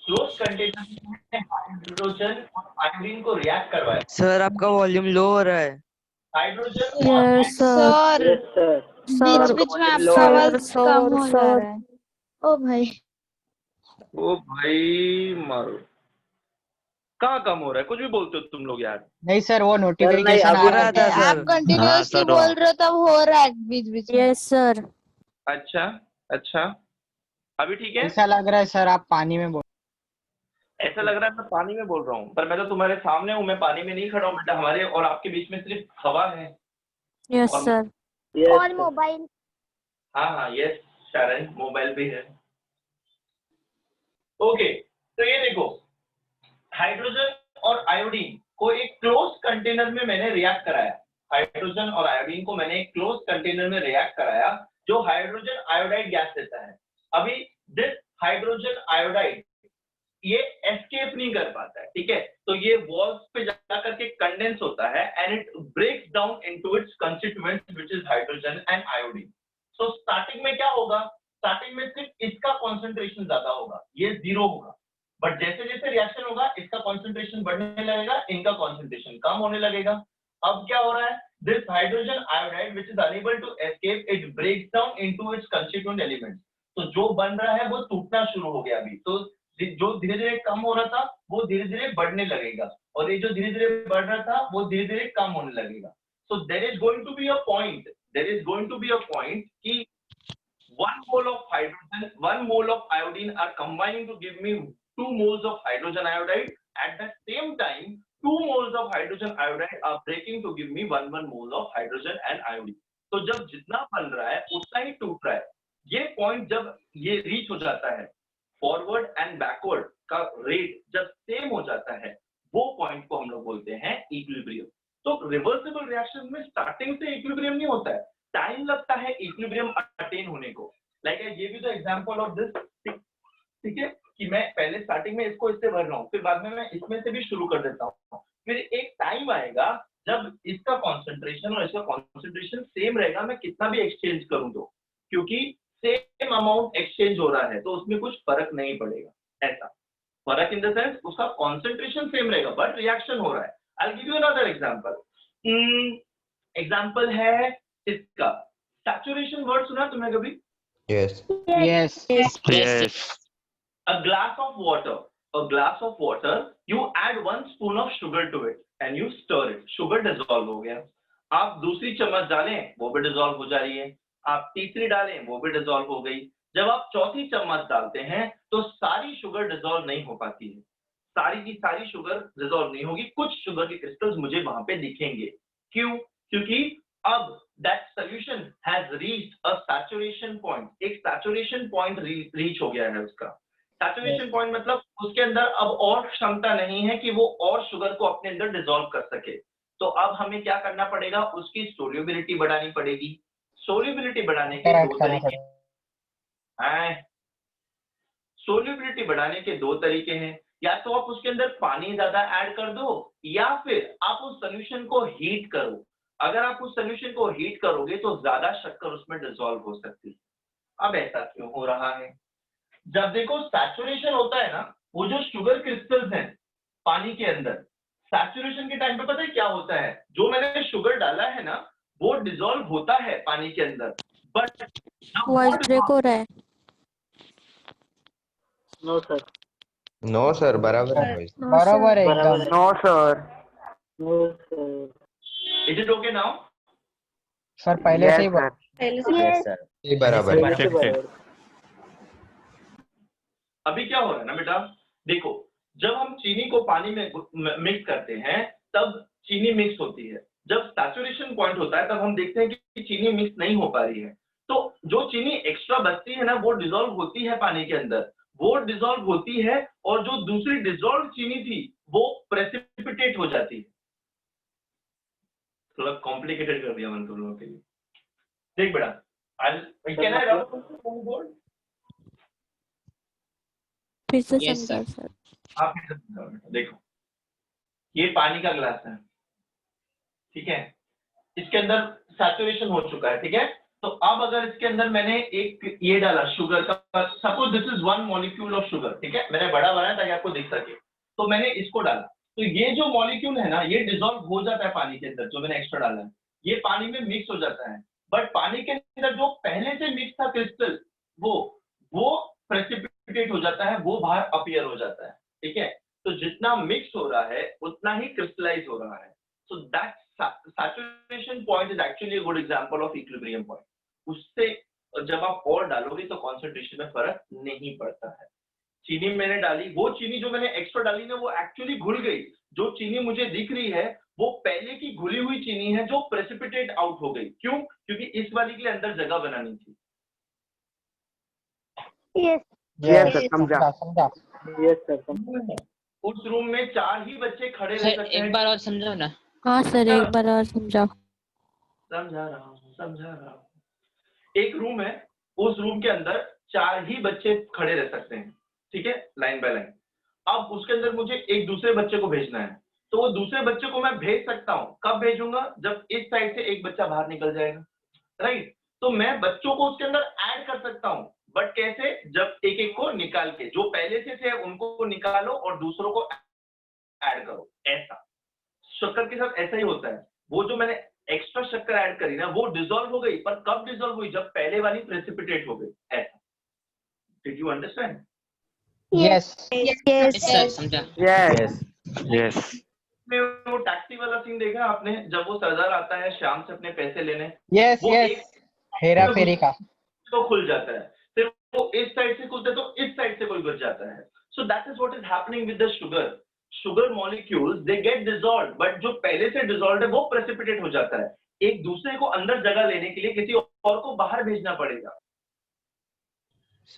closed container में हाइड्रोजन और आयोडीन को रिएक्ट करवाया. सर आपका वॉल्यूम लो हो रहा है। Hydrogen yes sir, Yes, sir. Sir बीच में आपका आपका आवाज आवाज कम हो जा रहा है। ओ भाई, ओ भाई मारो. कहाँ कम हो रहा है? कुछ भी बोलते हो तुम लोग यार. नहीं सर, वो नोटिफिकेशन अभी आ रहा रहा था था। सर। आप कंटिन्यूअसली बोल रहे हो तब हो रहा है बीच बीच में। Yes sir. अच्छा. अभी ठीक है? ऐसा लग रहा है सर आप पानी में बोल। ऐसा लग रहा है मैं पानी में बोल रहा हूँ, पर मैं तो तुम्हारे सामने हूँ, मैं पानी में नहीं खड़ा हूँ बेटा. हमारे और आपके बीच में सिर्फ हवा है. Yes sir. Yes, और sir. मोबाइल। हाँ, यस शारन, मोबाइल भी है. ओके, तो ये देखो, हाइड्रोजन और आयोडीन को एक क्लोज कंटेनर में मैंने रिएक्ट कराया. हाइड्रोजन और आयोडीन को मैंने एक क्लोज कंटेनर में रिएक्ट कराया जो हाइड्रोजन आयोडाइड गैस देता है. अभी दिस हाइड्रोजन आयोडाइड ये एस्केप नहीं कर पाता है, ठीक है, तो ये वॉल्स पे जाकर के कंडेंस होता है and it breaks down into its constituents which is hydrogen and iodine. So starting में क्या होगा? स्टार्टिंग में सिर्फ इसका कंसंट्रेशन ज्यादा होगा, ये 0 होगा, बट जैसे जैसे रिएक्शन होगा इसका कंसंट्रेशन बढ़ने लगेगा, इनका कंसंट्रेशन कम होने लगेगा. अब क्या हो रहा है? This hydrogen iodide which is unable to escape, it breaks down into its constituent elements. तो जो बन रहा है वो टूटना शुरू हो गया. अभी तो जो धीरे धीरे कम हो रहा था वो धीरे धीरे बढ़ने लगेगा, और ये जो धीरे धीरे बढ़ रहा था वो धीरे धीरे कम होने लगेगा. So there is going to be a point कि 1 mole of hydrogen, 1 mole of iodine are combining to give me 2 moles of hydrogen iodide. At the same time, 2 moles of hydrogen iodide are breaking to give me 1 mole of hydrogen and iodine. तो जब जितना बन रहा है उतना ही टूट रहा है. ये पॉइंट जब ये रीच हो जाता है, फॉरवर्ड एंड बैकवर्ड का रेट जब सेम हो जाता है, वो पॉइंट को हम लोग बोलते हैं इक्विलिब्रियम. तो रिवर्सिबल रिएक्शन में स्टार्टिंग से इक्विलिब्रियम नहीं होता है, टाइम लगता है इक्विलिब्रियम अटेन होने को. Like I give you the example of this, ठीक है, कि मैं पहले स्टार्टिंग में इसको इससे भर रहा हूँ, फिर बाद में मैं इसमें से भी शुरू कर देता हूँ. फिर एक टाइम आएगा जब इसका कॉन्सेंट्रेशन और इसका कॉन्सेंट्रेशन सेम रहेगा, मैं कितना भी एक्सचेंज करूँ तो, क्योंकि सेम अमाउंट एक्सचेंज हो रहा है तो उसमें कुछ फर्क नहीं पड़ेगा. ऐसा फर्क इन द सेंस उसका कॉन्सेंट्रेशन सेम रहेगा बट रिएक्शन हो रहा है. I will give you another example. Example है इसका सैचुरेशन वर्ड. सुना तुमने कभी? Yes yes A glass of water, you add 1 spoon of sugar to it and you stir it. Sugar dissolve हो गया. आप दूसरी चम्मच डालें वो भी डिसॉल्व हो जा रही है, आप तीसरी डालें वो भी डिसॉल्व हो गई. जब आप चौथी चम्मच डालते हैं तो सारी शुगर डिसॉल्व नहीं हो पाती है, सारी की सारी शुगर डिसॉल्व नहीं होगी, कुछ शुगर के क्रिस्टल्स मुझे वहां पे दिखेंगे. क्यों? क्योंकि अब that solution has reached a saturation point. एक saturation point रीच हो गया है उसका. सैचुरेशन पॉइंट मतलब उसके अंदर अब और क्षमता नहीं है कि वो और शुगर को अपने अंदर डिसॉल्व कर सके. तो अब हमें क्या करना पड़ेगा? उसकी सोल्युबिलिटी बढ़ानी पड़ेगी. सोल्युबिलिटी बढ़ाने के दो तरीके हैं. सोल्युबिलिटी बढ़ाने के 2 तरीके हैं. या तो आप उसके अंदर पानी ज्यादा ऐड कर दो या फिर आप उस सोल्यूशन को हीट करो. अगर आप उस सोल्यूशन को हीट करोगे तो ज्यादा शक्कर उसमें डिसॉल्व हो सकती है. अब ऐसा क्यों हो रहा है? जब देखो सैचुरेशन होता है ना, वो जो शुगर क्रिस्टल्स हैं पानी के अंदर, सैचुरेशन के टाइम पे पता है क्या होता है? जो मैंने शुगर डाला है ना वो डिसॉल्व होता है पानी के अंदर, बट वॉइस ब्रेक हो रहा है. No, sir. नो सर बराबर है भाई। बराबर है बराबर एकदम। है। No sir, no sir. Is it okay now? Sir पहले से ही Yes. ये बराबर है। पहले से बराबर। अभी क्या हो रहा है ना बेटा, देखो जब हम चीनी को पानी में मिक्स करते हैं तब चीनी मिक्स होती है। जब सैचुरेशन पॉइंट होता है तब हम देखते हैं कि चीनी मिक्स नहीं हो पा रही है, तो जो चीनी एक्स्ट्रा बचती है ना वो डिसॉल्व होती है पानी के अंदर, वो डिसॉल्व होती है और जो दूसरी डिसॉल्व चीनी थी वो प्रेसिपिटेट हो जाती है। थोड़ा कॉम्प्लिकेटेड कर दिया मैंने तुम लोगों के लिए। देख बेटा, कैन आई रब बोर्ड? फिर से Yes, समझा sir. सर। आप फिर से समझाओ बेटा। देखो ये पानी का ग्लास है, ठीक है, इसके अंदर सैचुरेशन हो चुका है, ठीक है। तो अब अगर इसके अंदर मैंने एक ये डाला शुगर का, suppose this is 1 molecule of sugar, ठीक है, मैंने बड़ा बनाया ताकि आपको दिख सके, तो मैंने इसको डाला, तो ये जो मॉलिक्यूल है ना ये डिसॉल्व हो जाता है पानी के अंदर, जो मैंने एक्स्ट्रा डाला है ये पानी में मिक्स हो जाता है, बट पानी के अंदर जो पहले से मिक्स था क्रिस्टल वो प्रेसिपिटेट हो जाता है, वो बाहर अपीयर हो जाता है, ठीक है। तो जितना मिक्स हो रहा है उतना ही क्रिस्टलाइज हो रहा है। So that saturation point is actually a good example of equilibrium point. उससे जब आप और डालोगे तो concentration में फर्क नहीं पड़ता है। चीनी मैंने डाली, वो चीनी जो मैंने एक्स्ट्रा डाली ना वो एक्चुअली घुल गई। जो चीनी मुझे दिख रही है वो पहले की घुली हुई चीनी है जो प्रेसिपिटेट आउट हो गई। क्यों? क्योंकि इस वाली के लिए अंदर जगह बनानी थी। Yes. Yes, sir, समझा। समझा। Yes, sir, समझा। उस रूम में 4 ही बच्चे खड़े रह सर सकते एक हैं। बार और समझाओ ना। हाँ सर एक बार और समझाओ। समझा रहा हूँ। एक रूम है, उस रूम के अंदर 4 ही बच्चे खड़े रह सकते हैं, ठीक है, लाइन बाय लाइन। अब उसके अंदर मुझे एक दूसरे बच्चे को भेजना है, तो वो दूसरे बच्चे को मैं भेज सकता हूँ। कब भेजूंगा? जब इस साइड से एक बच्चा बाहर निकल जाएगा, राइट। तो मैं बच्चों को उसके अंदर ऐड कर सकता हूँ, बट कैसे? जब एक एक को निकाल के, जो पहले से थे उनको निकालो और दूसरों को ऐड करो। ऐसा शक्कर के साथ ऐसा ही होता है। वो जो मैंने एक्स्ट्रा शक्कर ऐड करी ना वो डिसॉल्व हो गई, पर कब डिसॉल्व हुई? जब पहले वाली प्रेसिपिटेट हो गई। ऐसा। Did you understand? Yes Yes, sir, समझा। यस में वो टैक्सी वाला सीन देखा आपने, जब वो सरदार आता है शाम से अपने पैसे लेने, यस वो यस, एक हेरा फेरी का। तो खुल जाता है, फिर वो इस साइड से खुलता है तो इस साइड से कोई बच जाता है। So that is what is happening with the sugar molecules, they get dissolved, but जो पहले से डिसॉल्व्ड है वो प्रेसिपिटेट हो जाता है। एक दूसरे को अंदर जगह लेने के लिए किसी और को बाहर भेजना पड़ेगा।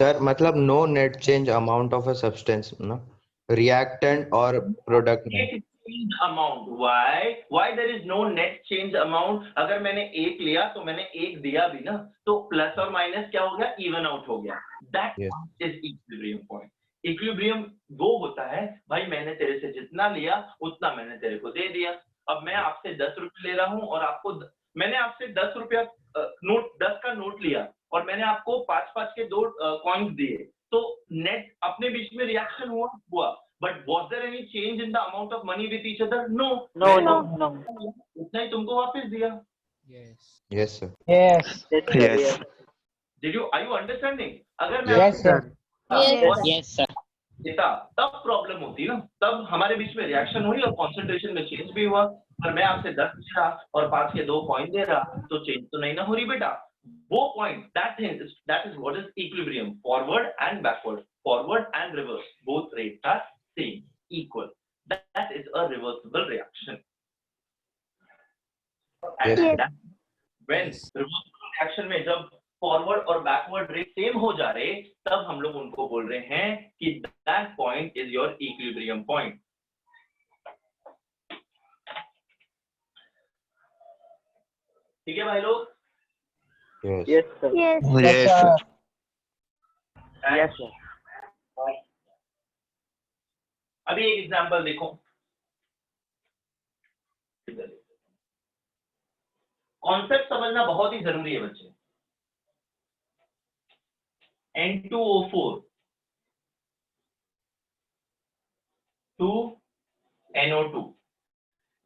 सर मतलब no net change amount of a substance ना, रिएक्टेंट और प्रोडक्ट में। Net change amount, why there is no net change amount? अगर मैंने 1 लिया तो मैंने 1 दिया भी ना, तो प्लस और माइनस क्या हो गया? इवन आउट हो गया। That is equilibrium point. Equilibrium वो होता है, भाई मैंने तेरे से जितना लिया उतना मैंने तेरे को दे दिया। अब मैं आपसे 10 रुपए ले रहा हूँ और आपको मैंने आपसे 10 रुपया नोट 10 का नोट लिया और मैंने आपको 5-5 के 2 कॉइन्स दिए, तो नेट अपने बीच में रिएक्शन हुआ, but was there any change in the amount of money with each other? No No. उतना ही तुमको वापस दिया। Yes. Yes sir. Yes Yes. Are you understanding? अगर मैं यस सर। Yes, sir. देता तब प्रॉब्लम होती ना, तब हमारे बीच में रिएक्शन हुई और कंसंट्रेशन में चेंज भी हुआ। पर मैं आपसे 10 दे रहा और 5 के 2 कॉइन दे रहा, तो चेंज तो नहीं ना हो रही बेटा। वो point, that is what is equilibrium. Forward and backward, forward and reverse, both rates are same, equal. That is a reversible reaction. When reversible reaction में जब फॉरवर्ड और बैकवर्ड रेट सेम हो जा रहे, तब हम लोग उनको बोल रहे हैं कि that point is your equilibrium point. ठीक है भाई लोग? Yes, sir. Yes. Yes sir. Yes, sir. अभी एक एग्जांपल देखो, कॉन्सेप्ट समझना बहुत ही जरूरी है बच्चे। N2O4 2 NO2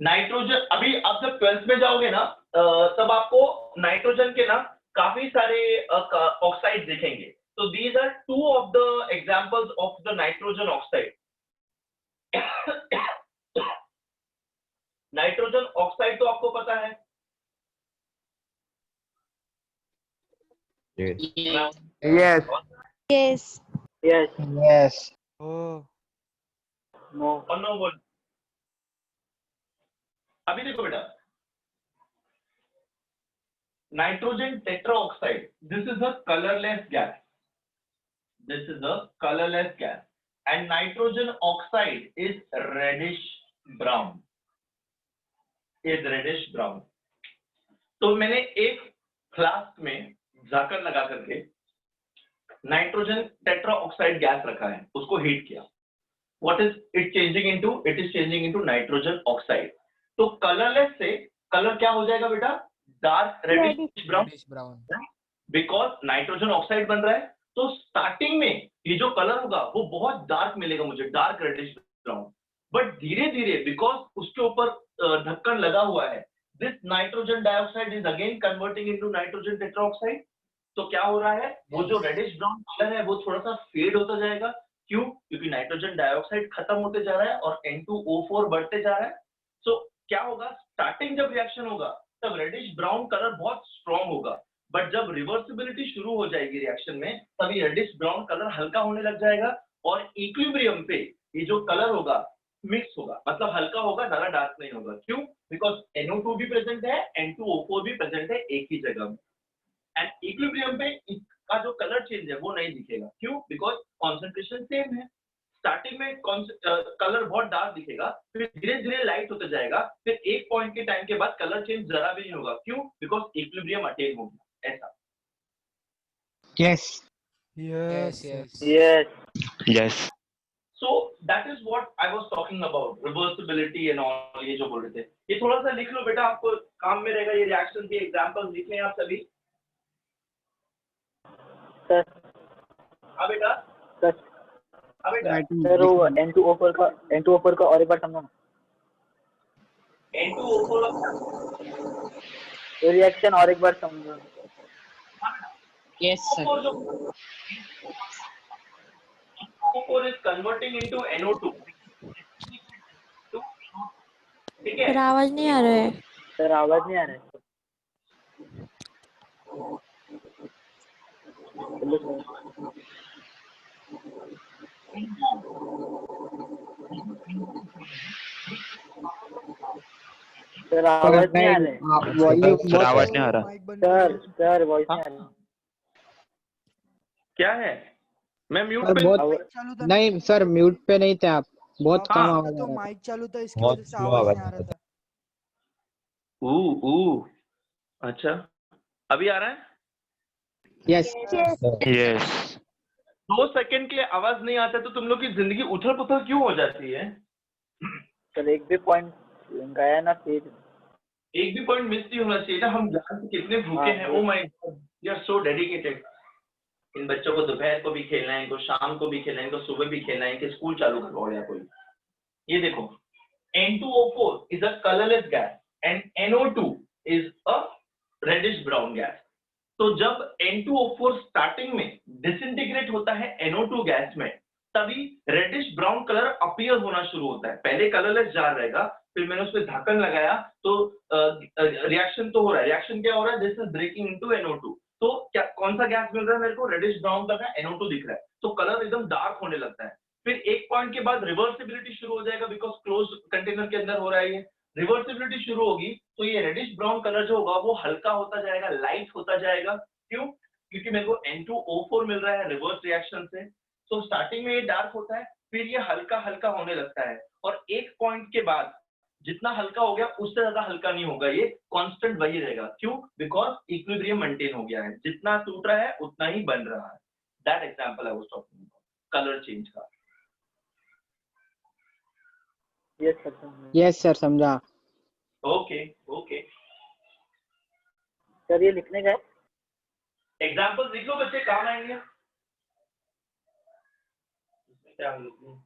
nitrogen. अभी आप जब 12th में जाओगे ना तब आपको नाइट्रोजन के ना काफी सारे ऑक्साइड दिखेंगे। तो these are 2 of the examples of the nitrogen oxide. Nitrogen oxide तो आपको पता है, Yes. Yes. Yes. Yes. No. और नो बोल। अभी देखो बेटा, nitrogen tetroxide, this is a colourless gas, this is a colorless gas, and nitrogen oxide is reddish brown, तो मैंने एक फ्लास्क में झाकड़ लगा करके नाइट्रोजन टेट्राऑक्साइड गैस रखा है, उसको हीट किया, what is it changing into, it is changing into nitrogen oxide. तो कलरलेस से कलर क्या हो जाएगा बेटा, dark reddish brown, because nitrogen oxide बन रहा है। तो स्टार्टिंग में ये जो कलर होगा वो बहुत डार्क मिलेगा मुझे, डार्क रेडिश ब्राउन, बट धीरे धीरे बिकॉज उसके ऊपर ढक्कन लगा हुआ है, this nitrogen dioxide is again converting into nitrogen tetroxide. तो क्या हो रहा है, वो जो रेडिश ब्राउन कलर है वो थोड़ा सा फेड होता जाएगा, क्यों, क्योंकि नाइट्रोजन डाइऑक्साइड खत्म होते जा रहा है और N2O4 बढ़ते जा रहा है। सो क्या होगा, स्टार्टिंग जब रिएक्शन होगा तब रेडिश ब्राउन कलर बहुत स्ट्रॉन्ग होगा, बट जब रिवर्सिबिलिटी शुरू हो जाएगी रिएक्शन में तभी रेडिश ब्राउन कलर हल्का होने लग जाएगा और इक्विलिब्रियम पे ये जो कलर होगा मिक्स होगा, मतलब हल्का होगा, ज्यादा डार्क नहीं होगा। क्यों, बिकॉज NO2 भी प्रेजेंट है, N2O4 भी प्रेजेंट है एक ही जगह में, एंड इक्विलिब्रियम पे इसका जो कलर चेंज है वो नहीं दिखेगा। क्यों, बिकॉज कॉन्सेंट्रेशन सेम है। स्टार्टिंग में कलर बहुत डार्क दिखेगा, फिर धीरे धीरे लाइट होता जाएगा, फिर एक पॉइंट के टाइम के बाद कलर चेंज जरा भी नहीं होगा। क्यों, बिकॉज इक्विलिब्रियम अटेन हो गया, ऐसा। Yes. Yes, yes. Yes. Yes. So that is what I was talking about, reversibility and all, ये जो बोल रहे थे। ये थोड़ा सा लिख लो बेटा, आपको काम में रहेगा, ये रिएक्शन के एग्जांपल्स लिख लें आप सभी। Sir. हाँ बेटा, Sir. हाँ बेटा, सर वो N2O4 का और एक बार समझो ना। N2O4 रिएक्शन और एक बार समझो। Yes, sir. N2O4 is converting into NO2, ठीक है? सर आवाज नहीं आ रहा है। सर आवाज नहीं आ रहा है। सर आवाज नहीं आ रहा है। सर आवाज नहीं आ रहा। सर वॉइस नहीं आ रहा। क्या है, मैं म्यूट सर पे बहुत नहीं सर, म्यूट पे नहीं थे आप, बहुत कम आवाज आ रहा था। माइक चालू था, इसकी बहुत वजह से स्लो आवाज आवाज नहीं आ रहा था। अच्छा, अभी आ रहा है? यस। Yes. 2 सेकंड के लिए आवाज नहीं आता तो तुम लोग की जिंदगी उथल पुथल क्यों हो जाती है? सर एक भी पॉइंट गया ना, फिर एक भी पॉइंट मिस नहीं होना चाहिए ना। हम ज्ञान से कितने भूखे हैं, oh my God, you are so dedicated. इन बच्चों को दोपहर को भी खेलना है, इनको शाम को भी खेलना है, इनको सुबह भी खेलना है, इनके स्कूल चालू करवाओ या कोई। ये देखो, N2O4 is a colorless gas and NO2 is a reddish brown gas. तो जब N2O4 स्टार्टिंग में डिसइंटीग्रेट होता है NO2 गैस में, तभी रेडिश ब्राउन कलर अपीयर होना शुरू होता है। पहले कलरलेस जार रहेगा, फिर मैंने उस पर ढक्कन लगाया तो रिएक्शन तो हो रहा है। रिएक्शन क्या हो रहा है, this is breaking into NO2। तो क्या कौन सा गैस मिल रहा है मेरे को, रेडिश ब्राउन कलर का NO2 दिख रहा है, तो कलर एकदम डार्क होने लगता है। फिर एक पॉइंट के बाद रिवर्सिबिलिटी शुरू हो जाएगा, बिकॉज क्लोज कंटेनर के अंदर हो रहा है। ये रिवर्सिबिलिटी शुरू होगी तो ये रेडिश ब्राउन कलर जो होगा वो हल्का होता जाएगा, लाइट होता जाएगा। क्यों, क्योंकि मेरे को N2O4 मिल रहा है रिवर्स रिएक्शन से। तो स्टार्टिंग में ये डार्क होता है, फिर ये हल्का हल्का होने लगता है, और एक पॉइंट के बाद जितना हल्का हो गया उससे ज्यादा हल्का नहीं होगा, ये कांस्टेंट वही रहेगा। क्यों, बिकॉज इक्विलिब्रियम मेंटेन हो गया है, जितना टूट रहा है उतना ही बन रहा है। That example I was talking about colour change का। यस सर समझा। ओके ओके, सर ये लिखने का एग्जांपल लिख लो बच्चे, काम आएंगे। क्या लिखूं?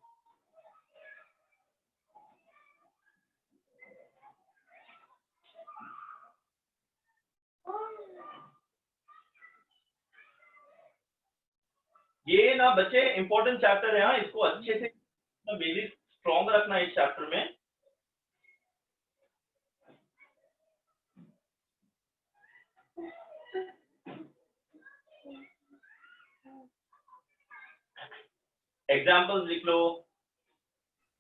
ये ना बच्चे इंपॉर्टेंट चैप्टर है, हाँ, इसको अच्छे से बेसिक स्ट्रॉन्ग रखना इस चैप्टर में। एग्जाम्पल्स लिख लो।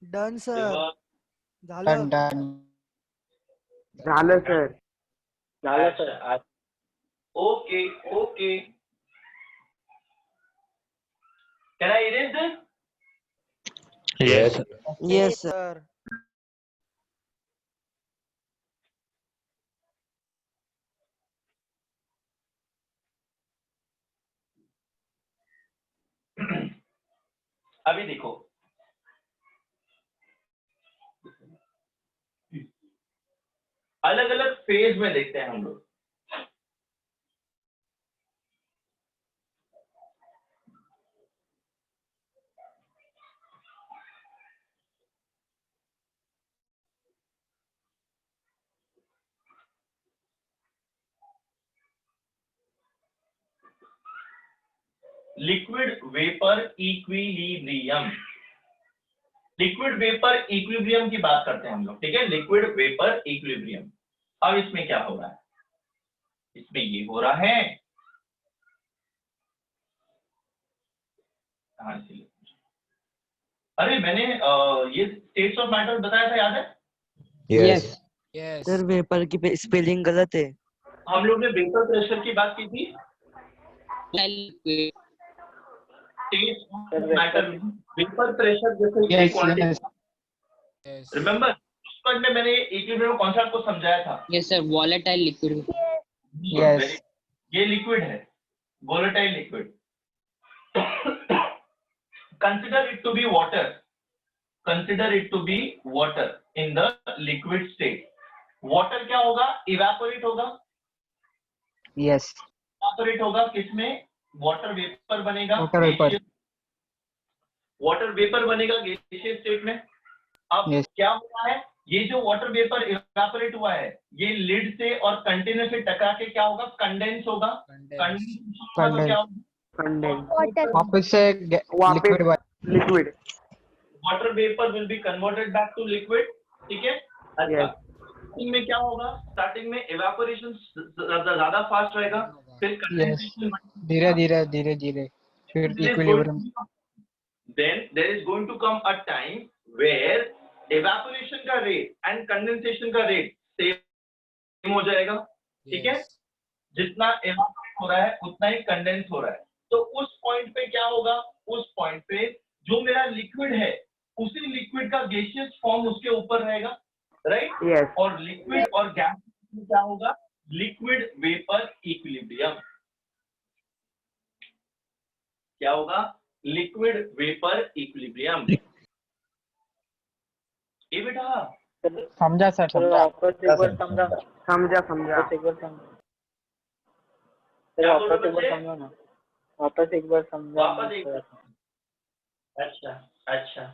डन सर रिवर्स झालं डन झालं सर झालं सर अच्छा, okay okay. Can I erase this? Yes. Yes sir अभी देखो, अलग अलग फेज में देखते हैं हम लोग। Liquid vapour equilibrium, liquid vapour equilibrium की बात करते हैं हम लोग, ठीक है। Liquid vapour equilibrium. अब इसमें क्या हो रहा है? इसमें ये हो रहा है, अरे मैंने ये स्टेट्स ऑफ मैटर बताया था, याद है? Yes. यस सर वेपर की स्पेलिंग गलत है। हम लोग ने वेपर प्रेशर की बात की थी। स्टेट्स ऑफ मैटर में वेपर प्रेशर जैसे यस यस रिमेम्बर उस पर में मैंने इक्विलिब्रियम कॉन्सेप्ट को समझाया था। Yes sir, volatile liquid. Yes ये लिक्विड है, volatile liquid. Consider it to be water, consider it to be water in the liquid state. Water क्या होगा? इवेपोरेट होगा। यस इवेपोरेट होगा किसमें? वाटर वेपर बनेगा, वाटर वेपर। वाटर वेपर बनेगा gaseous state में। अब Yes. क्या हुआ है? ये जो वाटर वेपर इवेपोरेट हुआ है, ये लिड से और कंटेनर से टकरा के क्या होगा? कंडेंस होगा। कंडेंस तो क्या होगा? कंडेंस वाटर वापस से liquid liquid water vapour will be converted back to liquid, ठीक है। अच्छा, स्टार्टिंग में क्या होगा? स्टार्टिंग में इवेपोरेशन ज्यादा फास्ट रहेगा, फिर कंडेंसेशन, धीरे धीरे धीरे धीरे फिर equilibrium. then there is going to come a time where evaporation का rate and condensation का rate same हो जाएगा, ठीक है। जितना evaporate हो रहा है उतना ही condense हो रहा है। तो उस पॉइंट पे क्या होगा? उस पॉइंट पे जो मेरा लिक्विड है उसी लिक्विड का गैसियस फॉर्म उसके ऊपर रहेगा, राइट। यस और लिक्विड और गैस में क्या होगा? Liquid vapour equilibrium. क्या होगा? Liquid vapour equilibrium. ये बेटा समझा सर, समझा। वापस एक बार समझा समझा समझा एक बार समझा वापस एक बार समझा ना, वापस एक बार समझा। वापस एक बार। अच्छा अच्छा,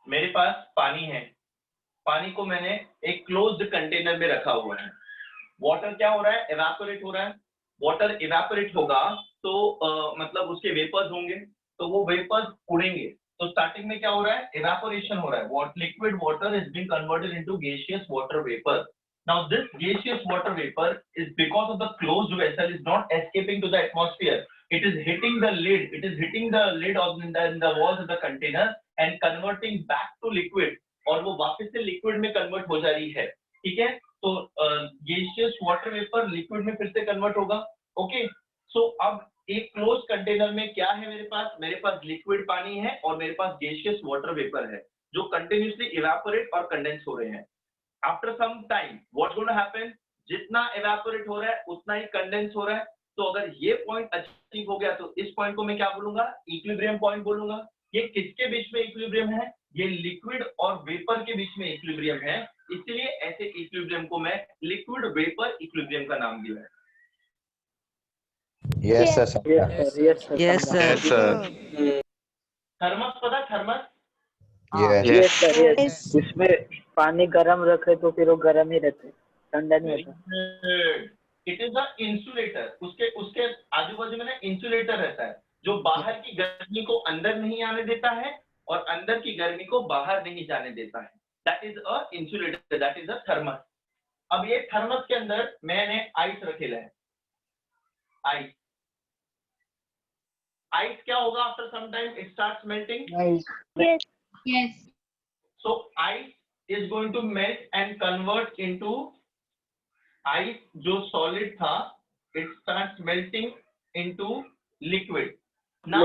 मेरे पास पानी है, पानी को मैंने एक क्लोज्ड कंटेनर में रखा हुआ है। वाटर क्या हो रहा है? इवेपोरेट हो रहा है। वाटर इवेपोरेट होगा तो मतलब उसके वेपर्स होंगे, तो वो वेपर्स उड़ेंगे। तो स्टार्टिंग में क्या हो रहा है? इवेपोरेशन हो रहा है। what liquid water is being converted into gaseous water vapor. Now this gaseous water vapor is because of the closed vessel is not escaping to the atmosphere. It is hitting the lid. It is hitting the lid of in the walls of the container and converting back to liquid. और वो वापस से liquid में convert हो जा रही है, ठीक है। तो गैसियस वाटर वेपर लिक्विड में फिर से कन्वर्ट होगा, ओके। सो अब एक क्लोज कंटेनर में क्या है मेरे पास? मेरे पास लिक्विड पानी है और मेरे पास गैसियस वाटर वेपर है जो कंटिन्यूसली इवेपोरेट और कंडेंस हो रहे हैं। After some time what's going to happen? जितना इवेपोरेट हो रहा है उतना ही कंडेंस हो रहा है। तो अगर ये पॉइंट अचीव हो गया तो इस पॉइंट को मैं क्या बोलूंगा? इक्विलिब्रियम पॉइंट बोलूंगा। ये किसके बीच में इक्विलिब्रियम है? ये लिक्विड और वेपर के बीच में इक्विलिब्रियम है, इसलिए ऐसे इक्विलिब्रियम को मैं लिक्विड वेपर इक्विलिब्रियम का नाम दिया है। Yes, sir. Yes sir. Thermos पता? Thermos Yes. यस इसमें पानी गर्म रखे तो फिर वो गर्म ही रहते, ठंडा नहीं होता। It is a insulator. उसके उसके आजू बाजू में ना इंसुलेटर रहता है जो बाहर की गर्मी को अंदर नहीं आने देता है और अंदर की गर्मी को बाहर नहीं जाने देता है। That is a insulator, that is a thermos. अब ये थर्मस के अंदर मैंने आइस रखेला है। आइस आइस क्या होगा? After some time it starts melting. Yes. Yes. So ice is going to melt and convert into ice जो solid था, it starts melting into liquid. Now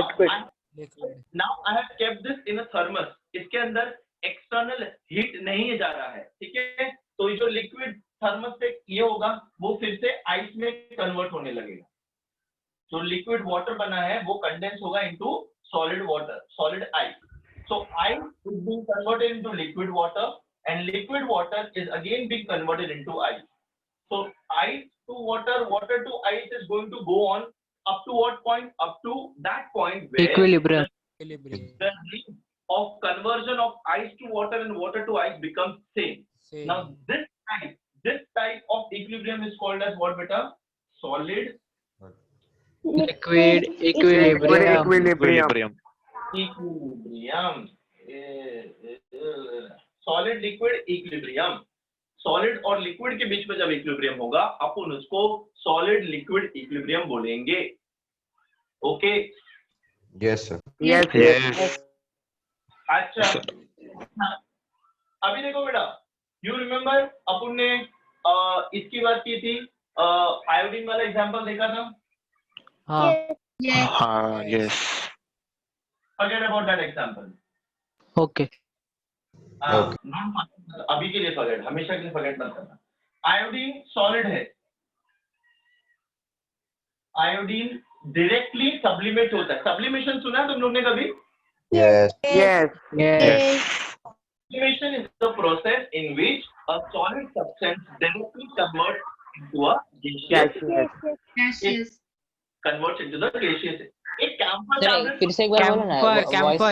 I have kept this in a thermos. इसके अंदर external heat नहीं जा रहा है, ठीक है? तो ये जो liquid thermos से ये होगा वो फिर से ice में convert होने लगेगा। जो liquid water बना है वो condense होगा into solid water, solid ice. So ice is being converted into liquid water and liquid water is again being converted into ice. So ice to water, water to ice is going to go on up to what point? Up to that point where Equilibrium. the rate of conversion of ice to water and water to ice becomes same. Now this type of equilibrium is called as what, beta? Solid Liquid equilibrium. equilibrium. Solid liquid equilibrium. Solid और liquid के बीच में जब equilibrium होगा अपन उसको solid liquid equilibrium बोलेंगे। Okay? Yes sir. Yes. अच्छा, अभी देखो बेटा, यू रिमेम्बर अपन ने इसकी बात की थी, आयोडीन वाला एग्जांपल देखा था। हाँ। Yes. हाँ, yes. Forget about that example. Okay. अभी के लिए forget, हमेशा के लिए forget मत करना। आयोडीन सॉलिड है, आयोडीन डायरेक्टली सब्लिमेट होता है। सब्लिमेशन सुना है तुम लोग ने कभी? Yes. Sublimation is the process in which a solid substance directly converts into a gaseous. Converts into the gaseous. एक कैंपर टैबलेट, फिर से एक बार बोलो ना।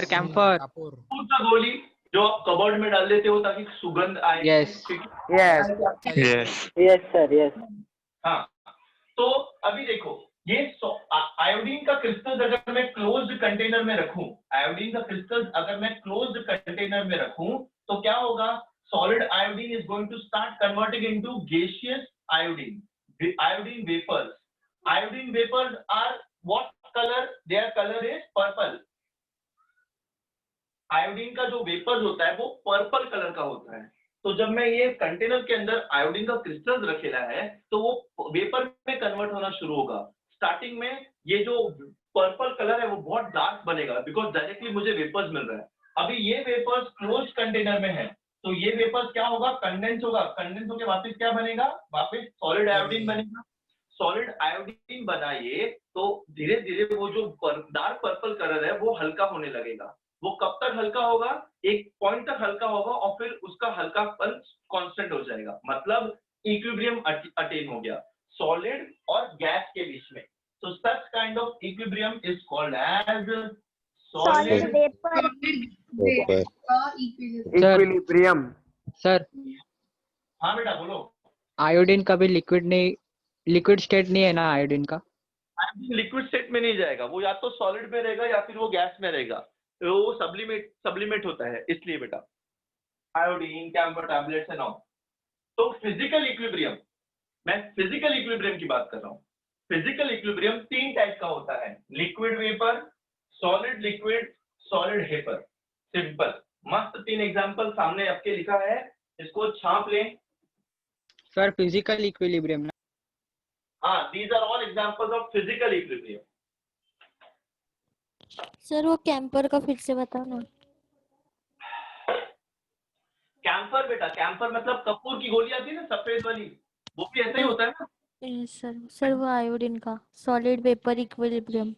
कैंपर। कपूर का गोली जो आप कबर्ड में डाल देते हो ताकि सुगंध आए। Yes. Yes sir, yes. हाँ, तो अभी देखो ये आयोडीन का क्रिस्टल अगर मैं क्लोज्ड कंटेनर में रखूं, आयोडीन का क्रिस्टल अगर मैं क्लोज्ड कंटेनर में रखूं तो क्या होगा? Solid iodine is going to start converting into gaseous iodine, iodine vapours. Iodine vapors are what color? Their color is purple. Iodine का जो वेपर्स होता है वो पर्पल कलर का होता है। तो जब मैं ये कंटेनर के अंदर आयोडीन का क्रिस्टल रखेला है तो वो वेपर में कन्वर्ट होना शुरू होगा। स्टार्टिंग में ये जो पर्पल कलर है वो बहुत डार्क बनेगा बिकॉज डायरेक्टली मुझे वेपर्स मिल रहा है। अभी ये वेपर्स क्लोज कंटेनर में है तो ये वेपर्स क्या होगा? कंडेंस होगा। कंडेंस होकर वापस क्या बनेगा? वापस सॉलिड आयोडीन बनेगा। सॉलिड आयोडीन बनाइए तो धीरे धीरे वो जो डार्क पर्पल कलर है वो हल्का होने लगेगा। वो कब तक हल्का होगा? एक पॉइंट तक हल्का होगा और फिर उसका हल्कापन कांस्टेंट हो जाएगा, मतलब इक्विलिब्रियम अटेन हो गया सॉलिड और गैस के बीच में। So such kind of equilibrium is called as solid vapor. Equilibrium. Sir, हाँ बेटा बोलो। आयोडीन कभी लिक्विड स्टेट नहीं है ना आयोडीन का? आयोडीन लिक्विड स्टेट में नहीं जाएगा, वो या तो सॉलिड में रहेगा या फिर वो गैस में रहेगा। तो वो सब्लिमेट होता है इसलिए बेटा। Iodine, camphor tablets and all. तो फिजिकल इक्विलिब्रियम, मैं फिजिकल इक्विलिब्रियम की बात कर रहा हूँ। फिजिकल इक्विलिब्रियम 3 टाइप का होता है, liquid vapour, solid liquid, solid vapour. Simple मस्त 3 एग्जांपल सामने आपके लिखा है, इसको छाप लें। सर फिजिकल इक्विलिब्रियम ना? हाँ, these are all examples of physical equilibrium. Sir वो कैंपर का फिर से बताओ ना। कैंपर बेटा, कैंपर मतलब कपूर की गोली आती है ना सफेद वाली, वो भी ऐसा ही होता है ना? सर वो आयोडीन का सॉलिड वेपर इक्विलिब्रियम।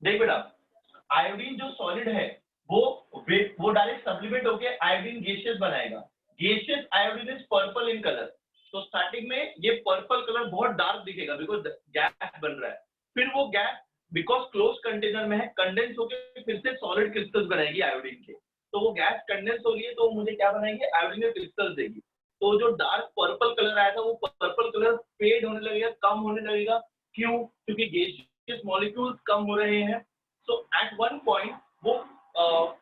देख बेटा, आयोडीन जो सॉलिड है वो डायरेक्ट सब्लिमेट होके आयोडीन गैसियस बनाएगा। Gaseous iodine is purple in colour. तो स्टार्टिंग में ये पर्पल कलर बहुत डार्क दिखेगा बिकॉज गैस बन रहा है। फिर वो गैस बिकॉज क्लोज कंटेनर में है, कंडेंस होकर फिर से सॉलिड क्रिस्टल्स बनाएगी आयोडीन के। तो वो गैस कंडेंस हो रही है तो मुझे क्या बनाएगी? आयोडीन के क्रिस्टल्स देगी। तो जो डार्क पर्पल कलर आया था वो पर्पल कलर फेड होने लगेगा, कम होने लगेगा। क्यों? क्योंकि गैसियस मॉलिक्यूल्स कम हो रहे हैं, सो एट वन पॉइंट वो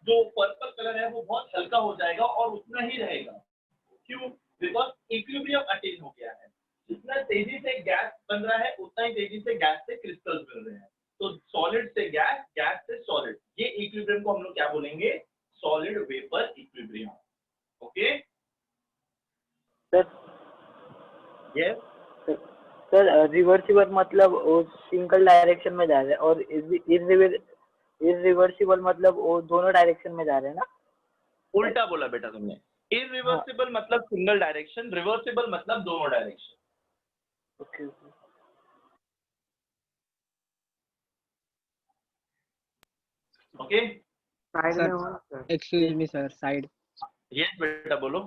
जो पर्पल कलर है वो बहुत हल्का हो जाएगा और उतना ही रहेगा। क्यों? बिकॉज इक्विलिब्रियम अटेन हो गया है। जितना तेजी से गैस बन रहा है उतना ही तेजी से गैस से क्रिस्टल्स बन रहे हैं। तो सॉलिड से गैस, गैस से सॉलिड, ये इक्विलिब्रियम को हम लोग क्या बोलेंगे? Solid vapour equilibrium. Okay sir yes sir reversible मतलब वो सिंगल डायरेक्शन में जा रहे हैं और इरिवर्सिबल मतलब वो दोनों डायरेक्शन में जा रहे हैं ना? उल्टा बोला बेटा तुमने। इरिवर्सिबल मतलब सिंगल डायरेक्शन, रिवर्सिबल मतलब दोनों direction. Okay okay excuse me sir, side. Yes बेटा बोलो।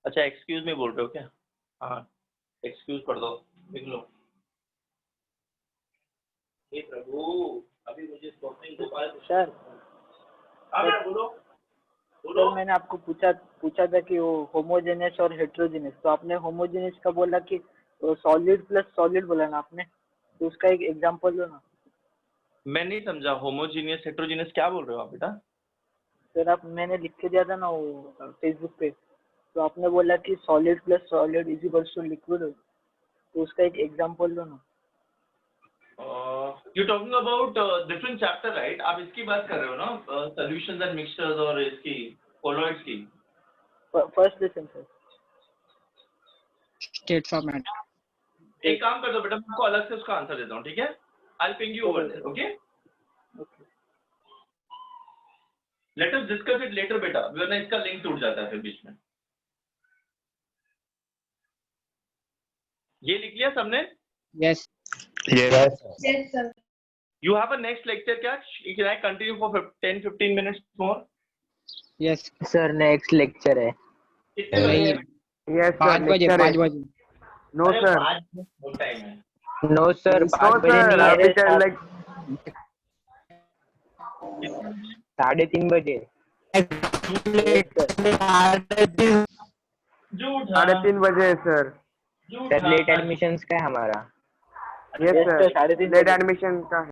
अच्छा एक्सक्यूज मी बोल रहे हो क्या? हाँ एक्सक्यूज पढ़ दो, लिख लो। हे प्रभु अभी मुझे स्वप्निल गोपाल सर हाँ बेटा बोलो बोलो। सर मैंने आपको पूछा था कि वो होमोजेनियस और हेट्रोजेनियस, तो आपने होमोजेनियस का बोला कि सॉलिड प्लस सॉलिड बोला ना आपने, तो उसका एक एग्जांपल दो ना। मैं नहीं समझा, होमोजीनियस हेट्रोजीनियस क्या बोल रहे हो आप बेटा? सर आप मैंने लिख के दिया था ना वो फेसबुक पे, तो आपने बोला कि solid plus solid is equals to liquid, तो उसका एक एग्जांपल दो ना। You talking about different chapter right? आप इसकी बात कर रहे हो ना, सॉल्यूशंस एंड मिक्सचर्स और इसकी कोलॉइड्स की? First lesson sir. States of matter. एक काम कर दो बेटा, मैं आपको अलग से उसका आंसर देता हूँ, ठीक है? I'll ping you over there, okay? Okay. Let us discuss it later बेटा, वरना इसका लिंक टूट जाता है फिर बीच में। ये लिख लिया सबने? Yes Yes. Yes, sir. You have a next lecture क्या? Can I continue for 10-15 minutes more? Yes sir next lecture है। कितने बजे है? यस 5 बजे 5 बजे। नो अरे सर, 5 मिनट बहुत टाइम है। नो सर, नो सर, अभी तक लाइक 3:30 बजे। झूठा 3:30 बजे है सर। झूठा लेट एडमिशंस का है हमारा। Yes Yes, sir, sir, 3:30 late admission का है।